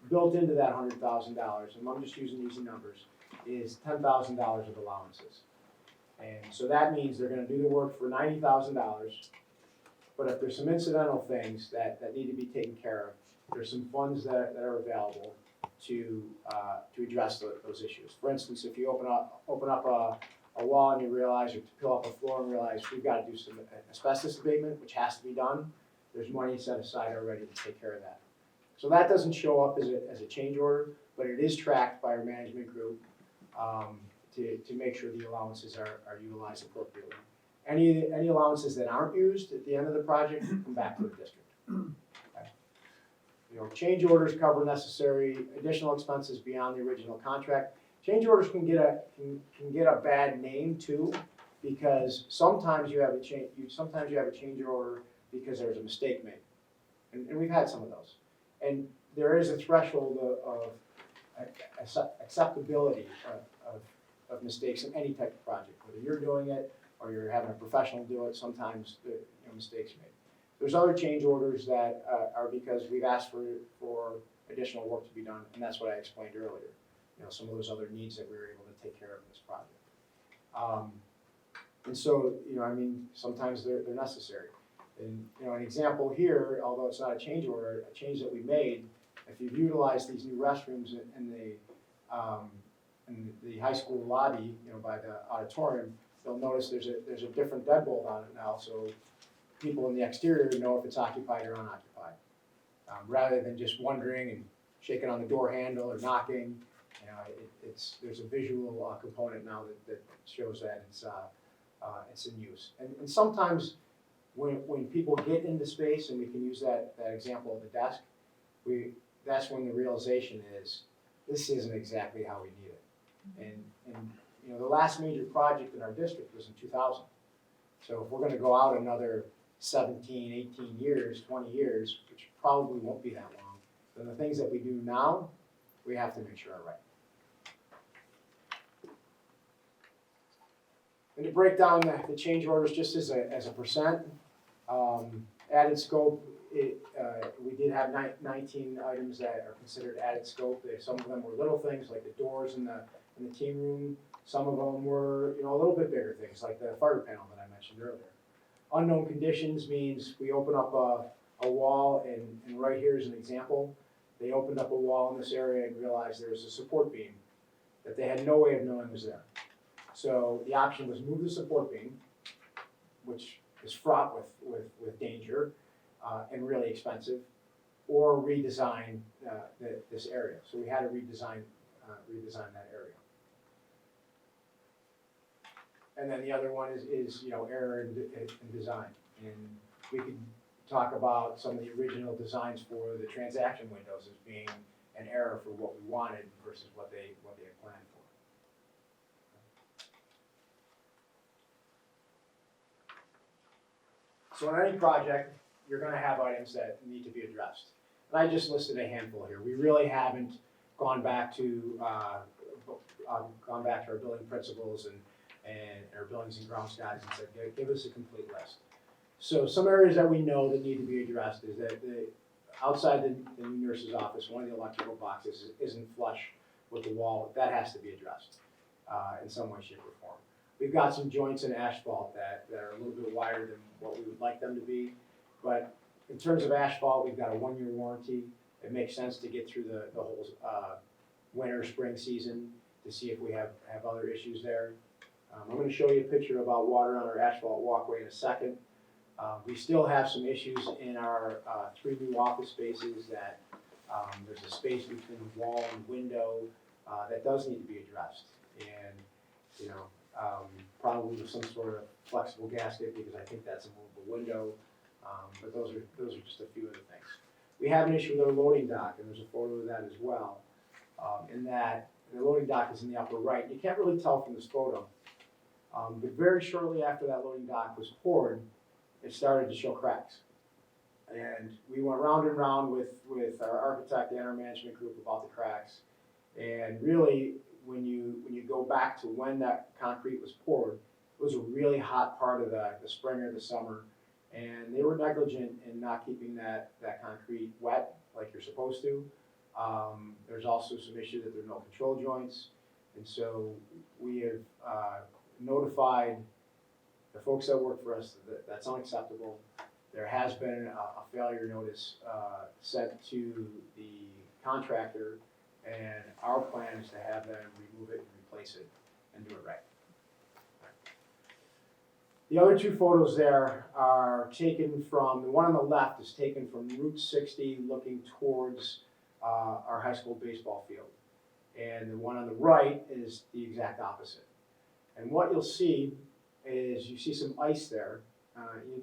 built into that $100,000, and I'm just using easy numbers, is $10,000 of allowances. And so that means they're going to do the work for $90,000. But if there's some incidental things that need to be taken care of, there's some funds that are available to address those issues. For instance, if you open up a wall and you realize, or to peel up a floor and realize we've got to do some asbestos abatement, which has to be done, there's money set aside already to take care of that. So that doesn't show up as a change order, but it is tracked by our management group to make sure the allowances are utilized appropriately. Any allowances that aren't used at the end of the project come back to the district. Okay. You know, change orders cover necessary additional expenses beyond the original contract. Change orders can get a bad name too, because sometimes you have a change order because there's a mistake made, and we've had some of those. And there is a threshold of acceptability of mistakes in any type of project, whether you're doing it or you're having a professional do it. Sometimes mistakes made. There's other change orders that are because we've asked for additional work to be done, and that's what I explained earlier. You know, some of those other needs that we were able to take care of in this project. And so, I mean, sometimes they're necessary. And, an example here, although it's not a change order, a change that we made, if you've utilized these new restrooms in the high school lobby, by the auditorium, you'll notice there's a different deadbolt on it now, so people in the exterior know if it's occupied or unoccupied. Rather than just wondering and shaking on the door handle or knocking, there's a visual component now that shows that it's in use. And sometimes when people get into space, and we can use that example of the desk, that's when the realization is, this isn't exactly how we need it. And the last major project in our district was in 2000. So if we're going to go out another 17, 18 years, 20 years, which probably won't be that long, then the things that we do now, we have to make sure are right. And to break down the change orders just as a percent, added scope, we did have 19 items that are considered added scope. Some of them were little things like the doors in the team room. Some of them were, a little bit bigger things like the fire panel that I mentioned earlier. Unknown conditions means we open up a wall, and right here is an example. They opened up a wall in this area and realized there was a support beam that they had no way of knowing was there. So the option was move the support beam, which is fraught with danger and really expensive, or redesign this area. So we had to redesign that area. And then the other one is error in design. And we could talk about some of the original designs for the transaction windows as being an error for what we wanted versus what they had planned for. So on any project, you're gonna have items that need to be addressed. And I just listed a handful here. We really haven't gone back to our building principals and our buildings and grounds guys and said, give us a complete list. So some areas that we know that need to be addressed is that outside the new nurse's office, one of the electrical boxes isn't flush with the wall. That has to be addressed in some way, shape, or form. We've got some joints in asphalt that are a little bit wider than what we would like them to be. But in terms of asphalt, we've got a 1-year warranty. It makes sense to get through the whole winter, spring season to see if we have other issues there. I'm going to show you a picture about water on our asphalt walkway in a second. We still have some issues in our 3 new office spaces that there's a space between wall and window that does need to be addressed. And, probably with some sort of flexible gasket because I think that's a movable window. But those are just a few of the things. We have an issue with our loading dock, and there's a photo of that as well. In that the loading dock is in the upper right. You can't really tell from this photo. But very shortly after that loading dock was poured, it started to show cracks. And we went round and round with our architect and our management group about the cracks. And really, when you go back to when that concrete was poured, it was a really hot part of the spring or the summer. And they were negligent in not keeping that concrete wet like you're supposed to. There's also some issue that there are no control joints. And so we have notified the folks that work for us that that's unacceptable. There has been a failure notice sent to the contractor, and our plan is to have them remove it and replace it and do it right. The other 2 photos there are taken from, the one on the left is taken from Route 60 looking towards our high school baseball field. And the one on the right is the exact opposite. And what you'll see is you see some ice there.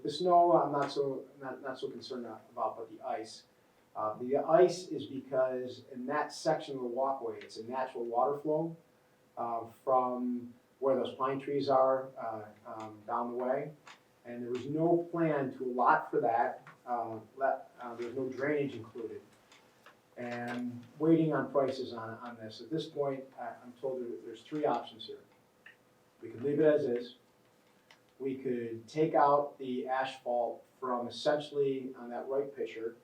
The snow I'm not so concerned about, but the ice. The ice is because in that section of the walkway, it's a natural water flow from where those pine trees are down the way. And there was no plan to allot for that. There's no drainage included. And waiting on prices on this. At this point, I'm told there's 3 options here. We could leave it as is. We could take out the asphalt from essentially on that right picture,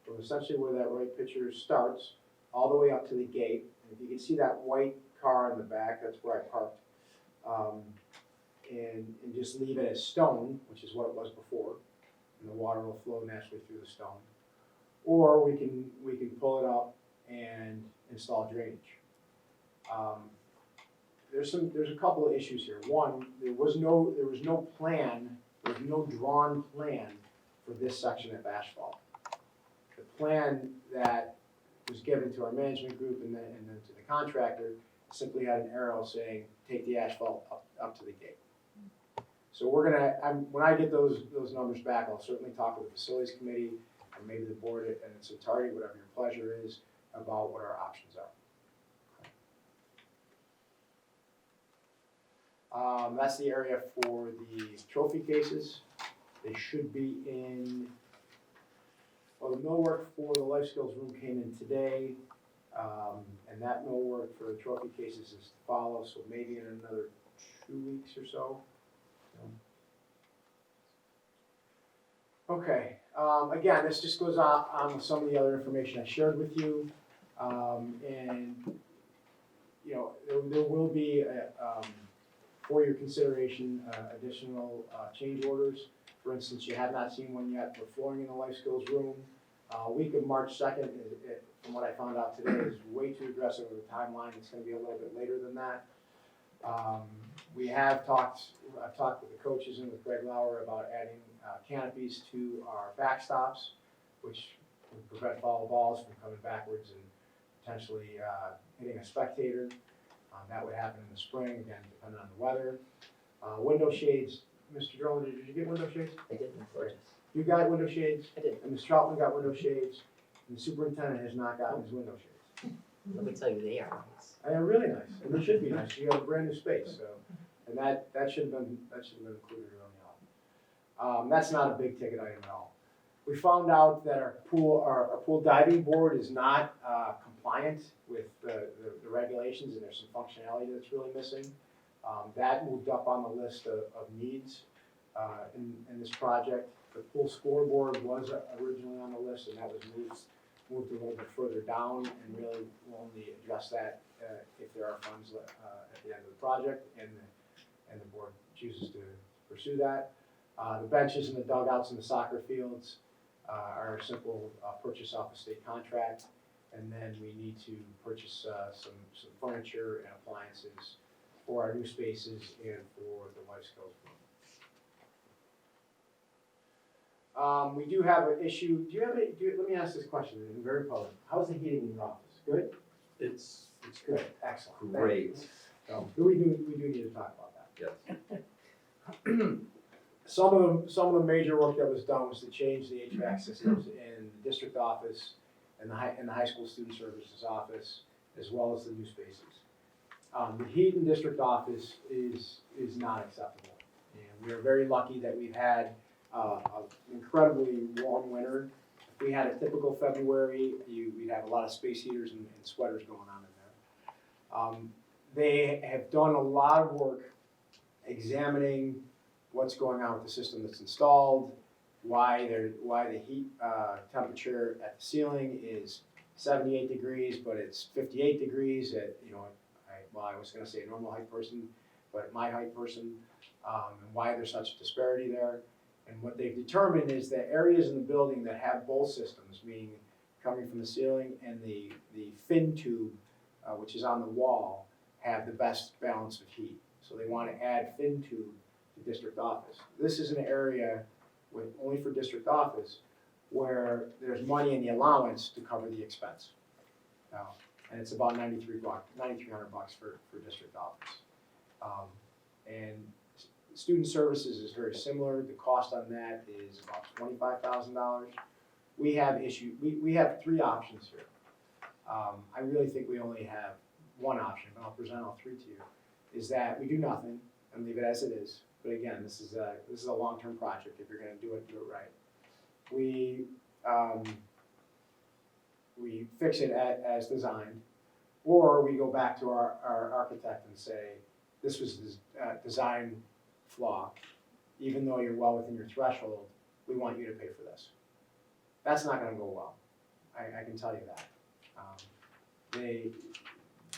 from essentially where that right picture starts, all the way up to the gate. And if you can see that white car in the back, that's where I parked. And just leave it as stone, which is what it was before, and the water will flow naturally through the stone. Or we can pull it up and install drainage. There's a couple of issues here. One, there was no plan, there was no drawn plan for this section of asphalt. The plan that was given to our management group and then to the contractor simply had an arrow saying, take the asphalt up to the gate. So we're gonna, when I get those numbers back, I'll certainly talk with the facilities committee or maybe the board and Centauri, whatever your pleasure is, about what our options are. That's the area for the trophy cases. They should be in, well, the millwork for the life skills room came in today, and that millwork for the trophy cases is to follow, so maybe in another 2 weeks or so. Okay, again, this just goes on with some of the other information I shared with you. And, you know, there will be, for your consideration, additional change orders. For instance, you have not seen one yet for flooring in the life skills room. Week of March 2nd, from what I found out today, is way too aggressive of a timeline. It's gonna be a little bit later than that. I've talked with the coaches and with Greg Lauer about adding canopies to our backstops, which would prevent foul balls from coming backwards and potentially hitting a spectator. That would happen in the spring, again, depending on the weather. Window shades, Mr. Droman, did you get window shades? I didn't purchase. You got window shades, I did. and Ms. Troutman got window shades, and the superintendent has not gotten his window shades. Let me tell you, they are nice. They are really nice, and they should be nice, you have a brand new space, so, and that should have been included early on. That's not a big ticket item at all. We found out that our pool diving board is not compliant with the regulations, and there's some functionality that's really missing. That moved up on the list of needs in this project. The pool scoreboard was originally on the list, and that was moved a little bit further down, and really will only address that if there are funds at the end of the project, and the board chooses to pursue that. The benches and the dugouts in the soccer fields are a simple purchase off a state contract, and then we need to purchase some furniture and appliances for our new spaces and for the life skills room. We do have an issue. Let me ask this question in very public. How's the heating in your office? Good? It's Good. Excellent. Thank you. great, So, we do need to talk about that. yes. Some of the major work that was done was to change the HVAC systems in the district office and the high school student services office, as well as the new spaces. The heat in district office is not acceptable. And we are very lucky that we've had an incredibly warm winter. If we had a typical February, we'd have a lot of space heaters and sweaters going on in there. They have done a lot of work examining what's going on with the system that's installed, why the heat temperature at the ceiling is 78 degrees, but it's 58 degrees at, I was gonna say a normal height person, but my height person, and why there's such a disparity there. And what they've determined is that areas in the building that have both systems, meaning coming from the ceiling and the fin tube, which is on the wall, have the best balance of heat. So they want to add fin tube to district office. This is an area only for district office where there's money in the allowance to cover the expense. And it's about $9,300 for district office. And student services is very similar. The cost on that is about $25,000. We have three options here. I really think we only have one option, but I'll present all three to you. Is that we do nothing and leave it as it is. But again, this is a long-term project. If you're going to do it right. We fix it as designed, or we go back to our architect and say, this was a design flaw. Even though you're well within your threshold, we want you to pay for this. That's not going to go well. I can tell you that.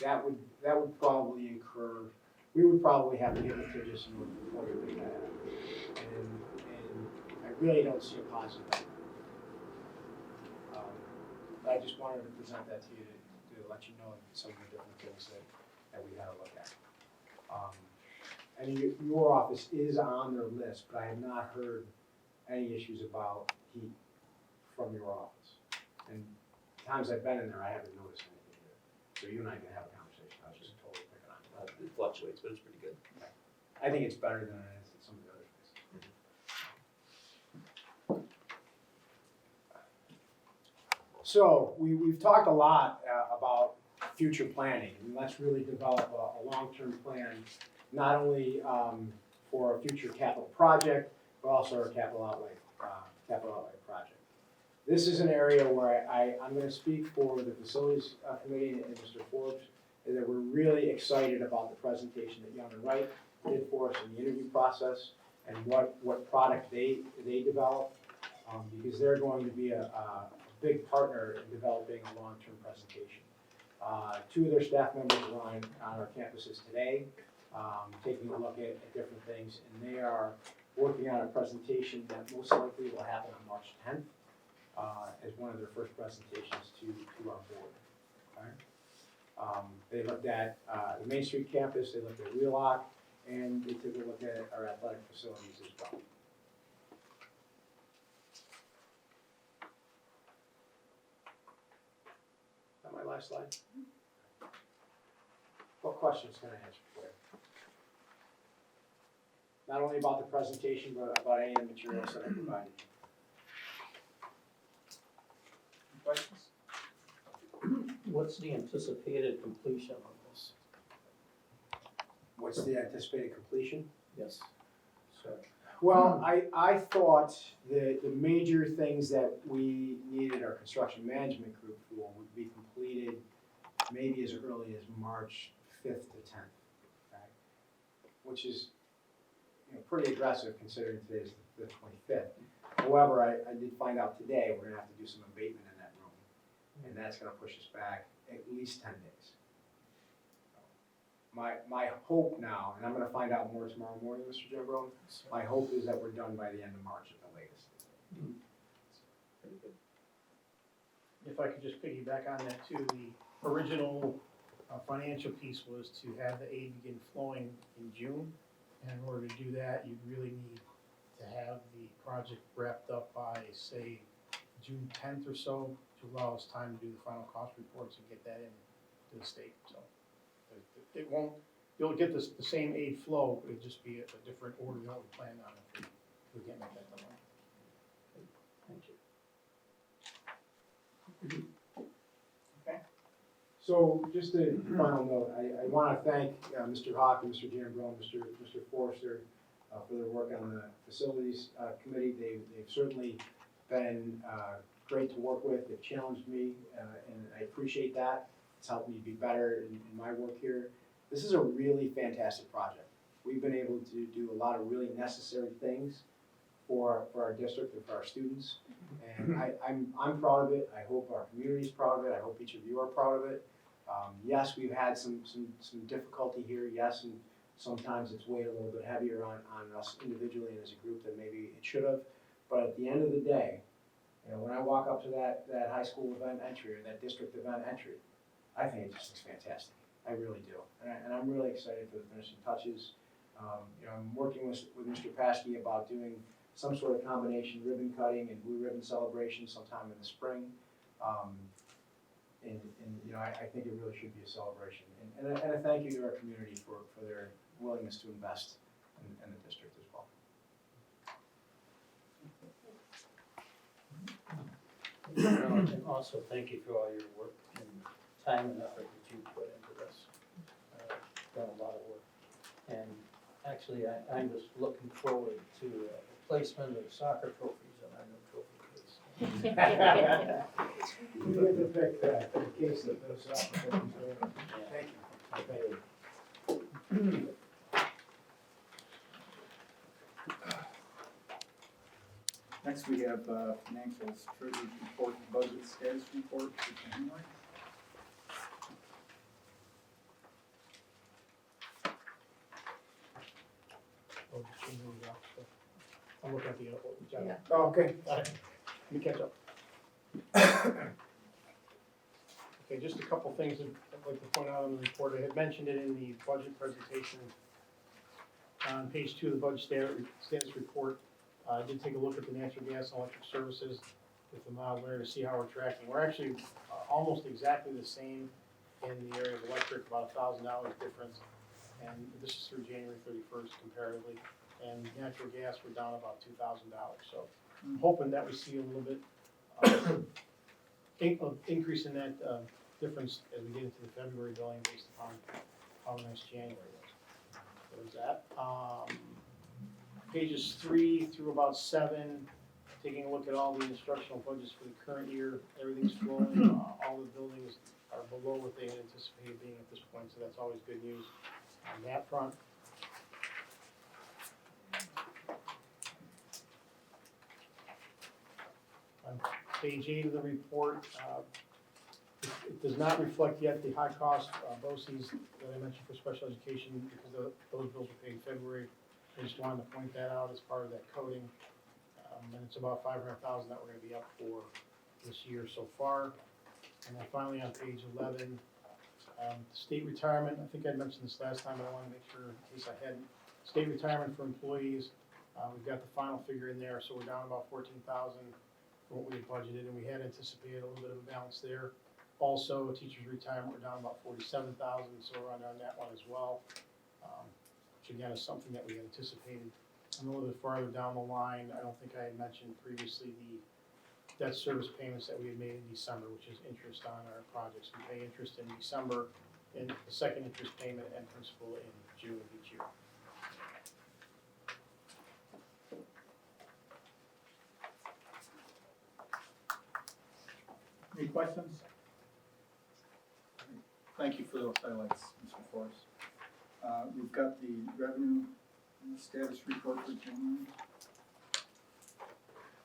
That would probably incur. We would probably have to get litigious in order to make that happen. And I really don't see a positive outcome. But I just wanted to present that to you to let you know some of the different things that we had to look at. And your office is on their list, but I have not heard any issues about heat from your office. And times I've been in there, I haven't noticed anything either. So you and I can have a conversation. I was just totally picking on you. It fluctuates, but it's pretty good. I think it's better than it is at some of the other places. So we've talked a lot about future planning, and let's really develop a long-term plan, not only for a future capital project, but also our capital outlay project. This is an area where I'm going to speak for the facilities committee and Mr. Forbes, that we're really excited about the presentation that Young and Wright did for us in the interview process. and what product they develop, because they're going to be a big partner in developing a long-term presentation. Two of their staff members are on our campuses today, taking a look at different things, and they are working on a presentation that most likely will happen on March 10th as one of their first presentations to our board. Okay? They looked at the Main Street campus, they looked at Wheelock, and they took a look at our athletic facilities as well. Is that my last slide? What questions can I answer for you? Not only about the presentation, but about any of the materials that I provided. Questions? What's the anticipated completion on this? What's the anticipated completion? Yes. So, Well, I thought the major things that we needed our construction management group for would be completed maybe as early as March 5th to 10th, okay? Which is, pretty aggressive considering today's the 25th. However, I did find out today we're gonna have to do some abatement in that room, and that's gonna push us back at least 10 days. My hope now, and I'm gonna find out more tomorrow morning, Mr. Jambro, my hope is that we're done by the end of March at the latest. pretty good. If I could just piggyback on that too, the original financial piece was to have the aid begin flowing in June. And in order to do that, you'd really need to have the project wrapped up by, say, June 10th or so, to allow us time to do the final cost reports and get that in to the state, so. It won't, you'll get the same aid flow, it'll just be a different order than what we planned on if we can't make that done. Thank you. Okay. So just a final note, I want to thank Mr. Hawk and Mr. Jambro and Mr. Forrester for their work on the facilities committee. They've certainly been great to work with. They've challenged me, and I appreciate that. It's helped me be better in my work here. This is a really fantastic project. We've been able to do a lot of really necessary things for our district and for our students. And I'm proud of it. I hope our community's proud of it. I hope each of you are proud of it. Yes, we've had some difficulty here. Yes, and sometimes it's weighed a little bit heavier on us individually and as a group than maybe it should have. But at the end of the day, when I walk up to that high school event entry or that district event entry, I think it just looks fantastic. I really do. And I'm really excited for the finishing touches. I'm working with Mr. Paskey about doing some sort of combination ribbon cutting and blue ribbon celebration sometime in the spring. I think it really should be a celebration. And a thank you to our community for their willingness to invest in the district as well. And also, thank you for all your work and time and effort that you put into this. Done a lot of work. And actually, I'm just looking forward to placement of soccer trophies on our new trophy case. We get to pick the case of those opportunities. Thank you. Thank you. Next, we have financials, treasurer's report, budget status report for January. Oh, just change it up, so. I'll look at the job. Yeah. Oh, okay. All right. Let me catch up. Okay, just a couple things that I'd like to point out on the report. I had mentioned it in the budget presentation. On page 2 of the budget status report, I did take a look at the natural gas and electric services with the model there to see how we're tracking. We're actually almost exactly the same in the area of electric, about $1,000 difference. And this is through January 31st comparatively. And natural gas, we're down about $2,000. So I'm hoping that we see a little bit increase in that difference as we get into the February billing based upon how nice January was. So there's that. Pages 3 through about 7, taking a look at all the instructional budgets for the current year. Everything's flowing. All the buildings are below what they had anticipated being at this point, so that's always good news on that front. Page 8 of the report, it does not reflect yet the high cost BOCES that I mentioned for special education because those bills were paid in February. I just wanted to point that out as part of that coding. And it's about $500,000 that we're gonna be up for this year so far. And then finally on page 11, state retirement, I think I mentioned this last time, but I wanna make sure in case I hadn't. State retirement for employees, we've got the final figure in there, so we're down about 14,000 from what we had budgeted, and we had anticipated a little bit of a balance there. Also, teachers' retirement, we're down about 47,000, so we're on that one as well, which again is something that we anticipated. And a little bit farther down the line, I don't think I had mentioned previously the debt service payments that we had made in December, which is interest on our projects. We pay interest in December, and the second interest payment and principal in June of each year. Any questions? Thank you for those highlights, Mr. Forrest. We've got the revenue status report for January.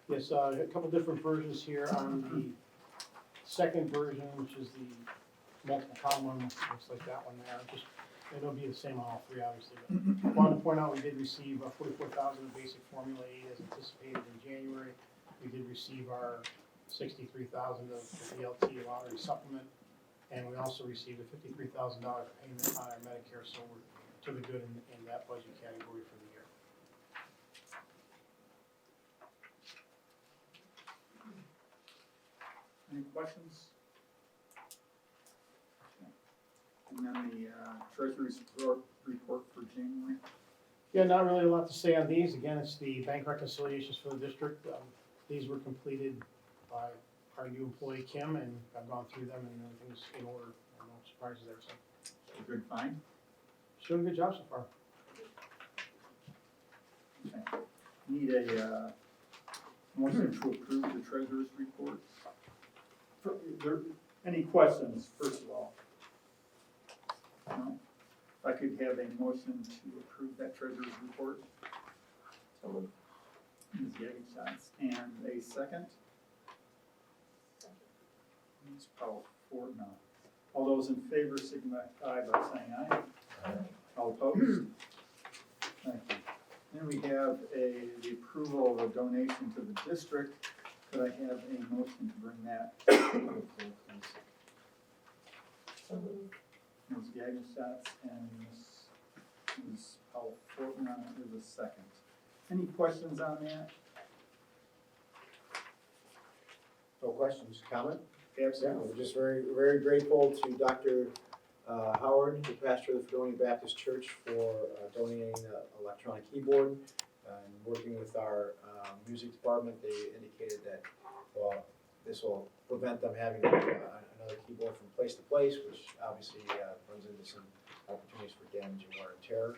Yes, a couple different versions here on the second version, which is the multiple column one, looks like that one there. Just, it'll be the same on all three, obviously, but wanted to point out we did receive 44,000 of basic Formula 8 as anticipated in January. We did receive our 63,000 of the BLT lottery supplement, and we also received a $53,000 payment on our Medicare, so we're to the good in that budget category for the year. Any questions? And then the treasury's report for January. Yeah, not really a lot to say on these. Again, it's the bank reconciliations for the district. These were completed by our new employee, Kim, and I've gone through them and everything's in order. No surprises there, so. Good find. She's doing a good job so far. Okay. Need a motion to approve the treasurer's report. Any questions, first of all? No? If I could have a motion to approve that treasurer's report. Ms. Yagenschatz, and a second? Ms. Powell, Ford, no. All those in favor signify by saying aye. Aye. All opposed? Thank you. Then we have the approval of a donation to the district. Could I have a motion to bring that to the floor, please? Ms. Yagenschatz and Ms. Powell Fortman is a second. Any questions on that? No questions, comment? Yeah, Yeah, we're just very, very grateful to Dr. Howard, the pastor of the Fredonia Baptist Church, for donating an electronic keyboard. And working with our music department, they indicated that, well, this will prevent them having another keyboard from place to place, which obviously runs into some opportunities for damage and wear and tear.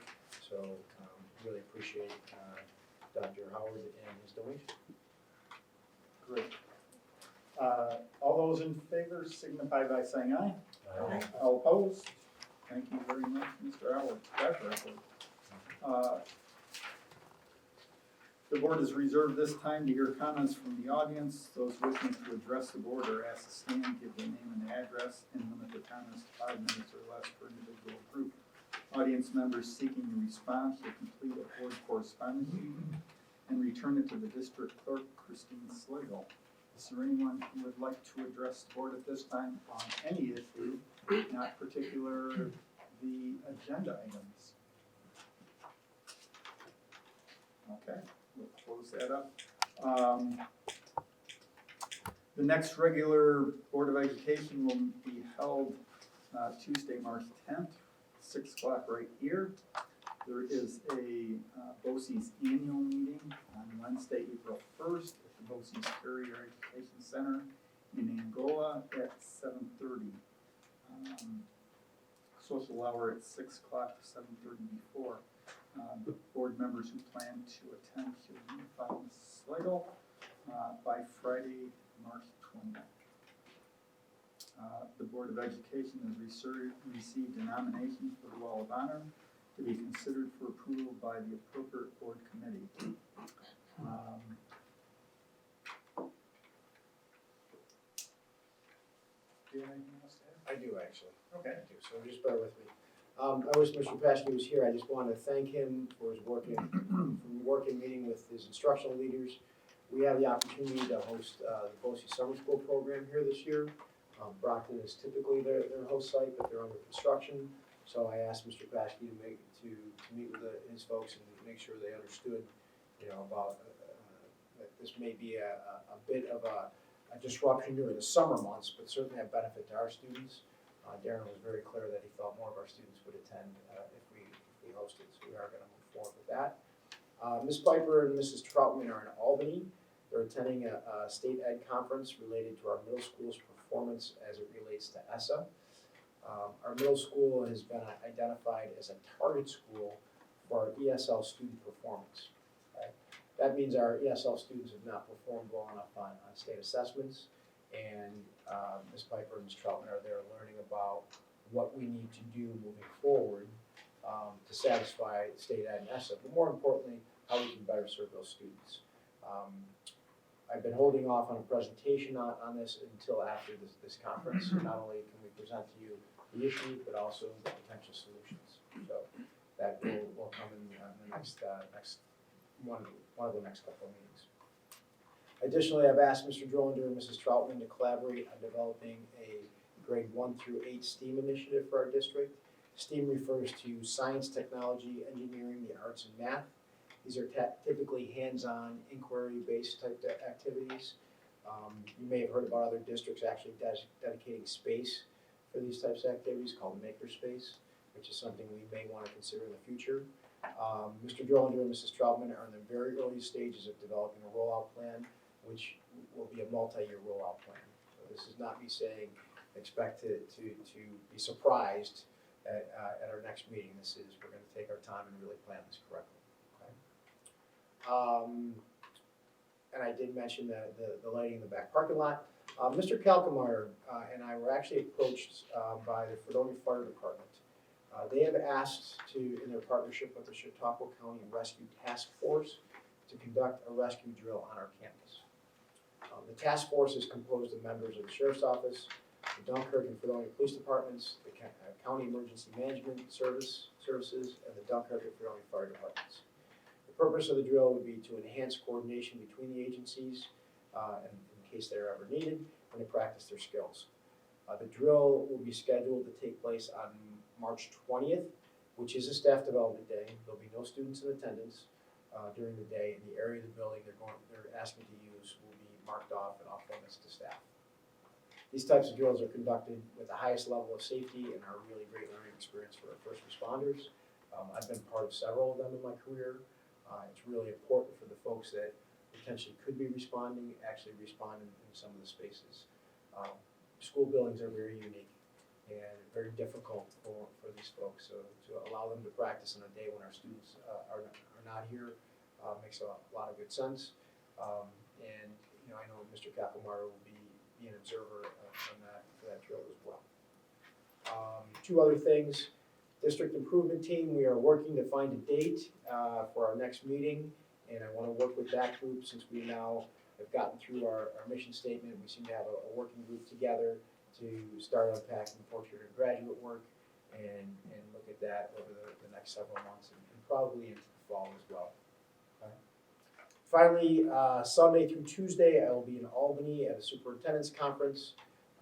So really appreciate Dr. Howard and his donation. Great. All those in favor signify by saying aye. Aye. All opposed? Thank you very much, Mr. Howard. Dr. Howard. The board has reserved this time to hear comments from the audience. Those wishing to address the board are asked to stand, give their name and address, and limit their comments to 5 minutes or less per individual group. Audience members seeking a response will complete a board correspondence sheet and return it to the district clerk, Christine Slagle. Is there anyone who would like to address the board at this time on any issue, not particular the agenda items? Okay, we'll close that up. The next regular Board of Education will be held Tuesday, March 10th, 6 o'clock right here. There is a BOCES annual meeting on Wednesday, April 1st at the BOCES Career Education Center in Angola at 7:30. Social hour at 6 o'clock to 7:30 before. The board members who plan to attend should notify Ms. Slagle by Friday, March 20th. The Board of Education has received a nomination for the Wall of Honor to be considered for approval by the appropriate board committee. I do actually. Okay. I do, so just bear with me. I wish Mr. Paschke was here. I just wanted to thank him for his work in meeting with his instructional leaders. We have the opportunity to host the BOCES summer school program here this year. Brockton is typically their host site, but they're under construction. So I asked Mr. Paschke to meet with his folks and make sure they understood, about that this may be a bit of a disruption during the summer months, but certainly a benefit to our students. Darren was very clear that he thought more of our students would attend if we hosted, so we are going to move forward with that. Ms. Piper and Mrs. Troutman are in Albany. They're attending a state ed conference related to our middle school's performance as it relates to ESSA. Our middle school has been identified as a target school for our ESL student performance. Right? That means our ESL students have not performed well enough on state assessments, and Ms. Piper and Ms. Troutman are there learning about what we need to do moving forward to satisfy state ed and ESSA, but more importantly, how we can better serve those students. I've been holding off on a presentation on this until after this conference. Not only can we present to you the issue, but also the potential solutions. So that will come in the next one of the next couple of meetings. Additionally, I've asked Mr. Drolander and Mrs. Troutman to collaborate on developing a grade 1 through 8 STEAM initiative for our district. STEAM refers to science, technology, engineering, the arts, and math. These are typically hands-on, inquiry-based type activities. You may have heard about other districts actually dedicating space for these types of activities called makerspace, which is something we may want to consider in the future. Mr. Drolander and Mrs. Troutman are in the very early stages of developing a rollout plan, which will be a multi-year rollout plan. So this is not me saying expect to be surprised at our next meeting. This is, we're going to take our time and really plan this correctly. And I did mention the lighting in the back parking lot. Mr. Kalkemeyer and I were actually approached by the Fredonia Fire Department. They have asked in their partnership with the Chautauqua County Rescue Task Force, to conduct a rescue drill on our campus. The task force is composed of members of the Sheriff's Office, the Dunkirk and Fredonia Police Departments, the County Emergency Management Services, and the Dunkirk and Fredonia Fire Departments. The purpose of the drill would be to enhance coordination between the agencies, in case they're ever needed, and to practice their skills. The drill will be scheduled to take place on March 20th, which is a staff development day. There'll be no students in attendance during the day, and the area of the building they're asking to use will be marked off and off limits to staff. These types of drills are conducted with the highest level of safety and are a really great learning experience for our first responders. I've been part of several of them in my career. It's really important for the folks that potentially could be responding, actually respond in some of the spaces. School buildings are very unique and very difficult for these folks. So to allow them to practice on a day when our students are not here makes a lot of good sense. And I know Mr. Kapelmar will be an observer for that drill as well. Two other things. District Improvement Team, we are working to find a date for our next meeting, and I want to work with that group since we now have gotten through our mission statement. We seem to have a working group together to start unpacking portrait and graduate work and look at that over the next several months and probably into the fall as well. Okay. Finally, Sunday through Tuesday, I will be in Albany at a superintendent's conference.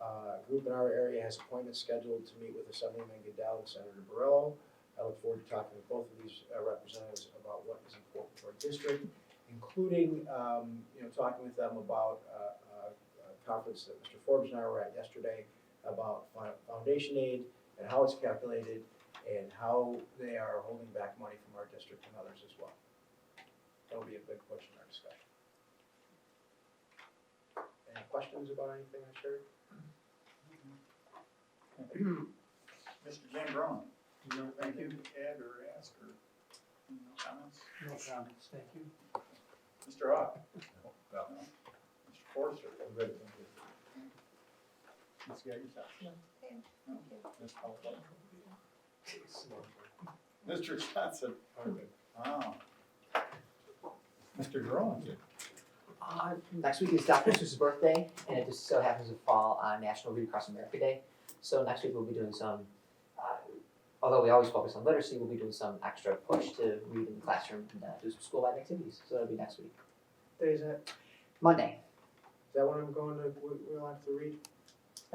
A group in our area has appointments scheduled to meet with Assemblyman Goodell and Senator Borrello. I look forward to talking with both of these representatives about what is important for our district, including talking with them about a conference that Mr. Forbes and I were at yesterday about foundation aid and how it's calculated and how they are holding back money from our district and others as well. That'll be a big push in our discussion. Any questions about anything I shared? Mr. Jambrone, thank you. Add or ask or comments? No comments, thank you. Mr. Hawk? No. Mr. Forster? Good, thank you. Ms. Gagerstock? No, Ms. Caldwell? Mr. Johnson? Wow. Mr. Drone? Next week is Dr. Seuss's birthday, and it just so happens to fall on National Read Across America Day. So next week we'll be doing some, although we always focus on literacy, we'll be doing some extra push to read in the classroom and do some school-wide activities, so that'll be next week. Day is that? Monday, Is that when I'm going to, we'll have to read?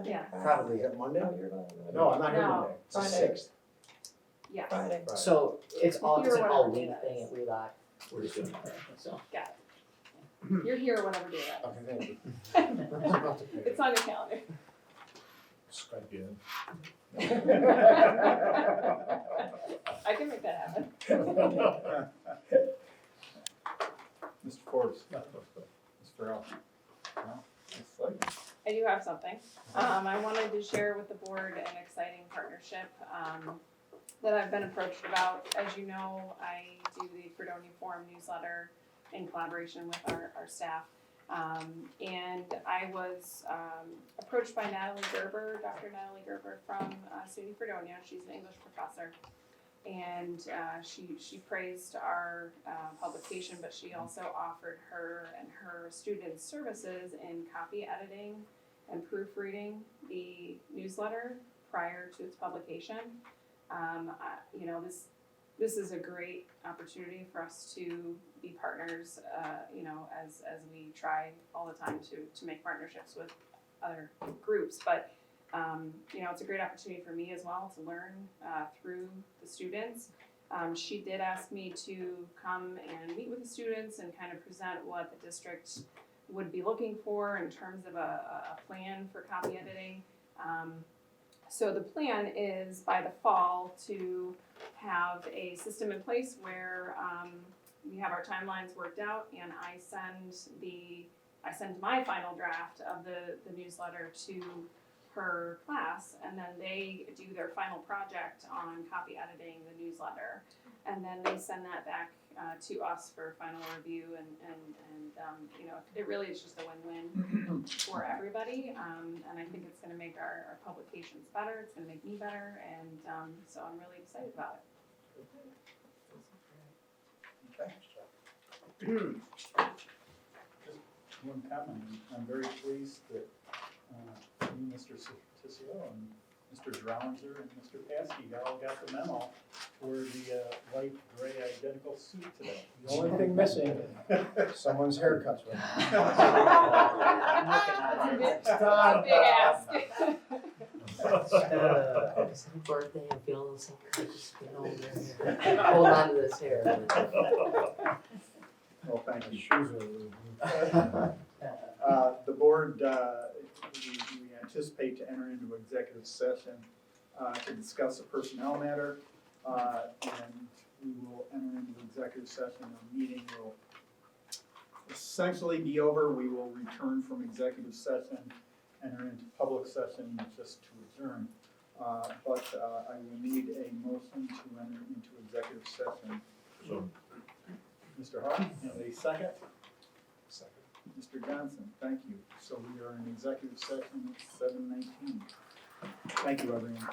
Yeah. probably. Is that Monday? No, you're going. No, I'm not here No, Monday. It's the Friday. 6th. Yes. Friday. So it's all, it's Here an whatever all day week that thing is. at Wheelock, we're just doing it, so. Got it. You're here whenever day that Okay, thank you. is. It's on your calendar. Skype in. I can make that happen. Mr. Forbes? Ms. Farrell? No? Ms. Slayton? I do have something. I wanted to share with the board an exciting partnership that I've been approached about. As you know, I do the Fredonia Forum newsletter in collaboration with our staff. And I was approached by Natalie Gerber, Dr. Natalie Gerber from SUNY Fredonia. She's an English professor. And she praised our publication, but she also offered her and her students services in copy editing and proofreading the newsletter prior to its publication. This is a great opportunity for us to be partners, as we try all the time to make partnerships with other groups. But it's a great opportunity for me as well to learn through the students. She did ask me to come and meet with the students and kind of present what the district would be looking for in terms of a plan for copy editing. So the plan is by the fall to have a system in place where we have our timelines worked out, and I send my final draft of the newsletter to her class, and then they do their final project on copy editing the newsletter, and then they send that back to us for final review, and it really is just a win-win for everybody, and I think it's going to make our publications better. It's going to make me better, and so I'm really excited about it. Okay. Just one comment. I'm very pleased that you, Mr. Tissio, and Mr. Drowser, and Mr. Paskey all got the memo for the light gray identical suit today. The only thing missing, someone's haircuts right That's a big ask. It's my birthday, I'm feeling a little something, just, hold on to this hair. Well, thank you. Shoes are The board, we anticipate to enter into executive session to discuss a personnel matter, and we will enter into executive session. Our meeting will essentially be over. We will return from executive session, enter into public session just to adjourn. But I will need a motion to enter into executive session. So. Mr. Hart, a second? Second. Mr. Johnson, thank you. So we are in executive session at 7:19. Thank you, everyone.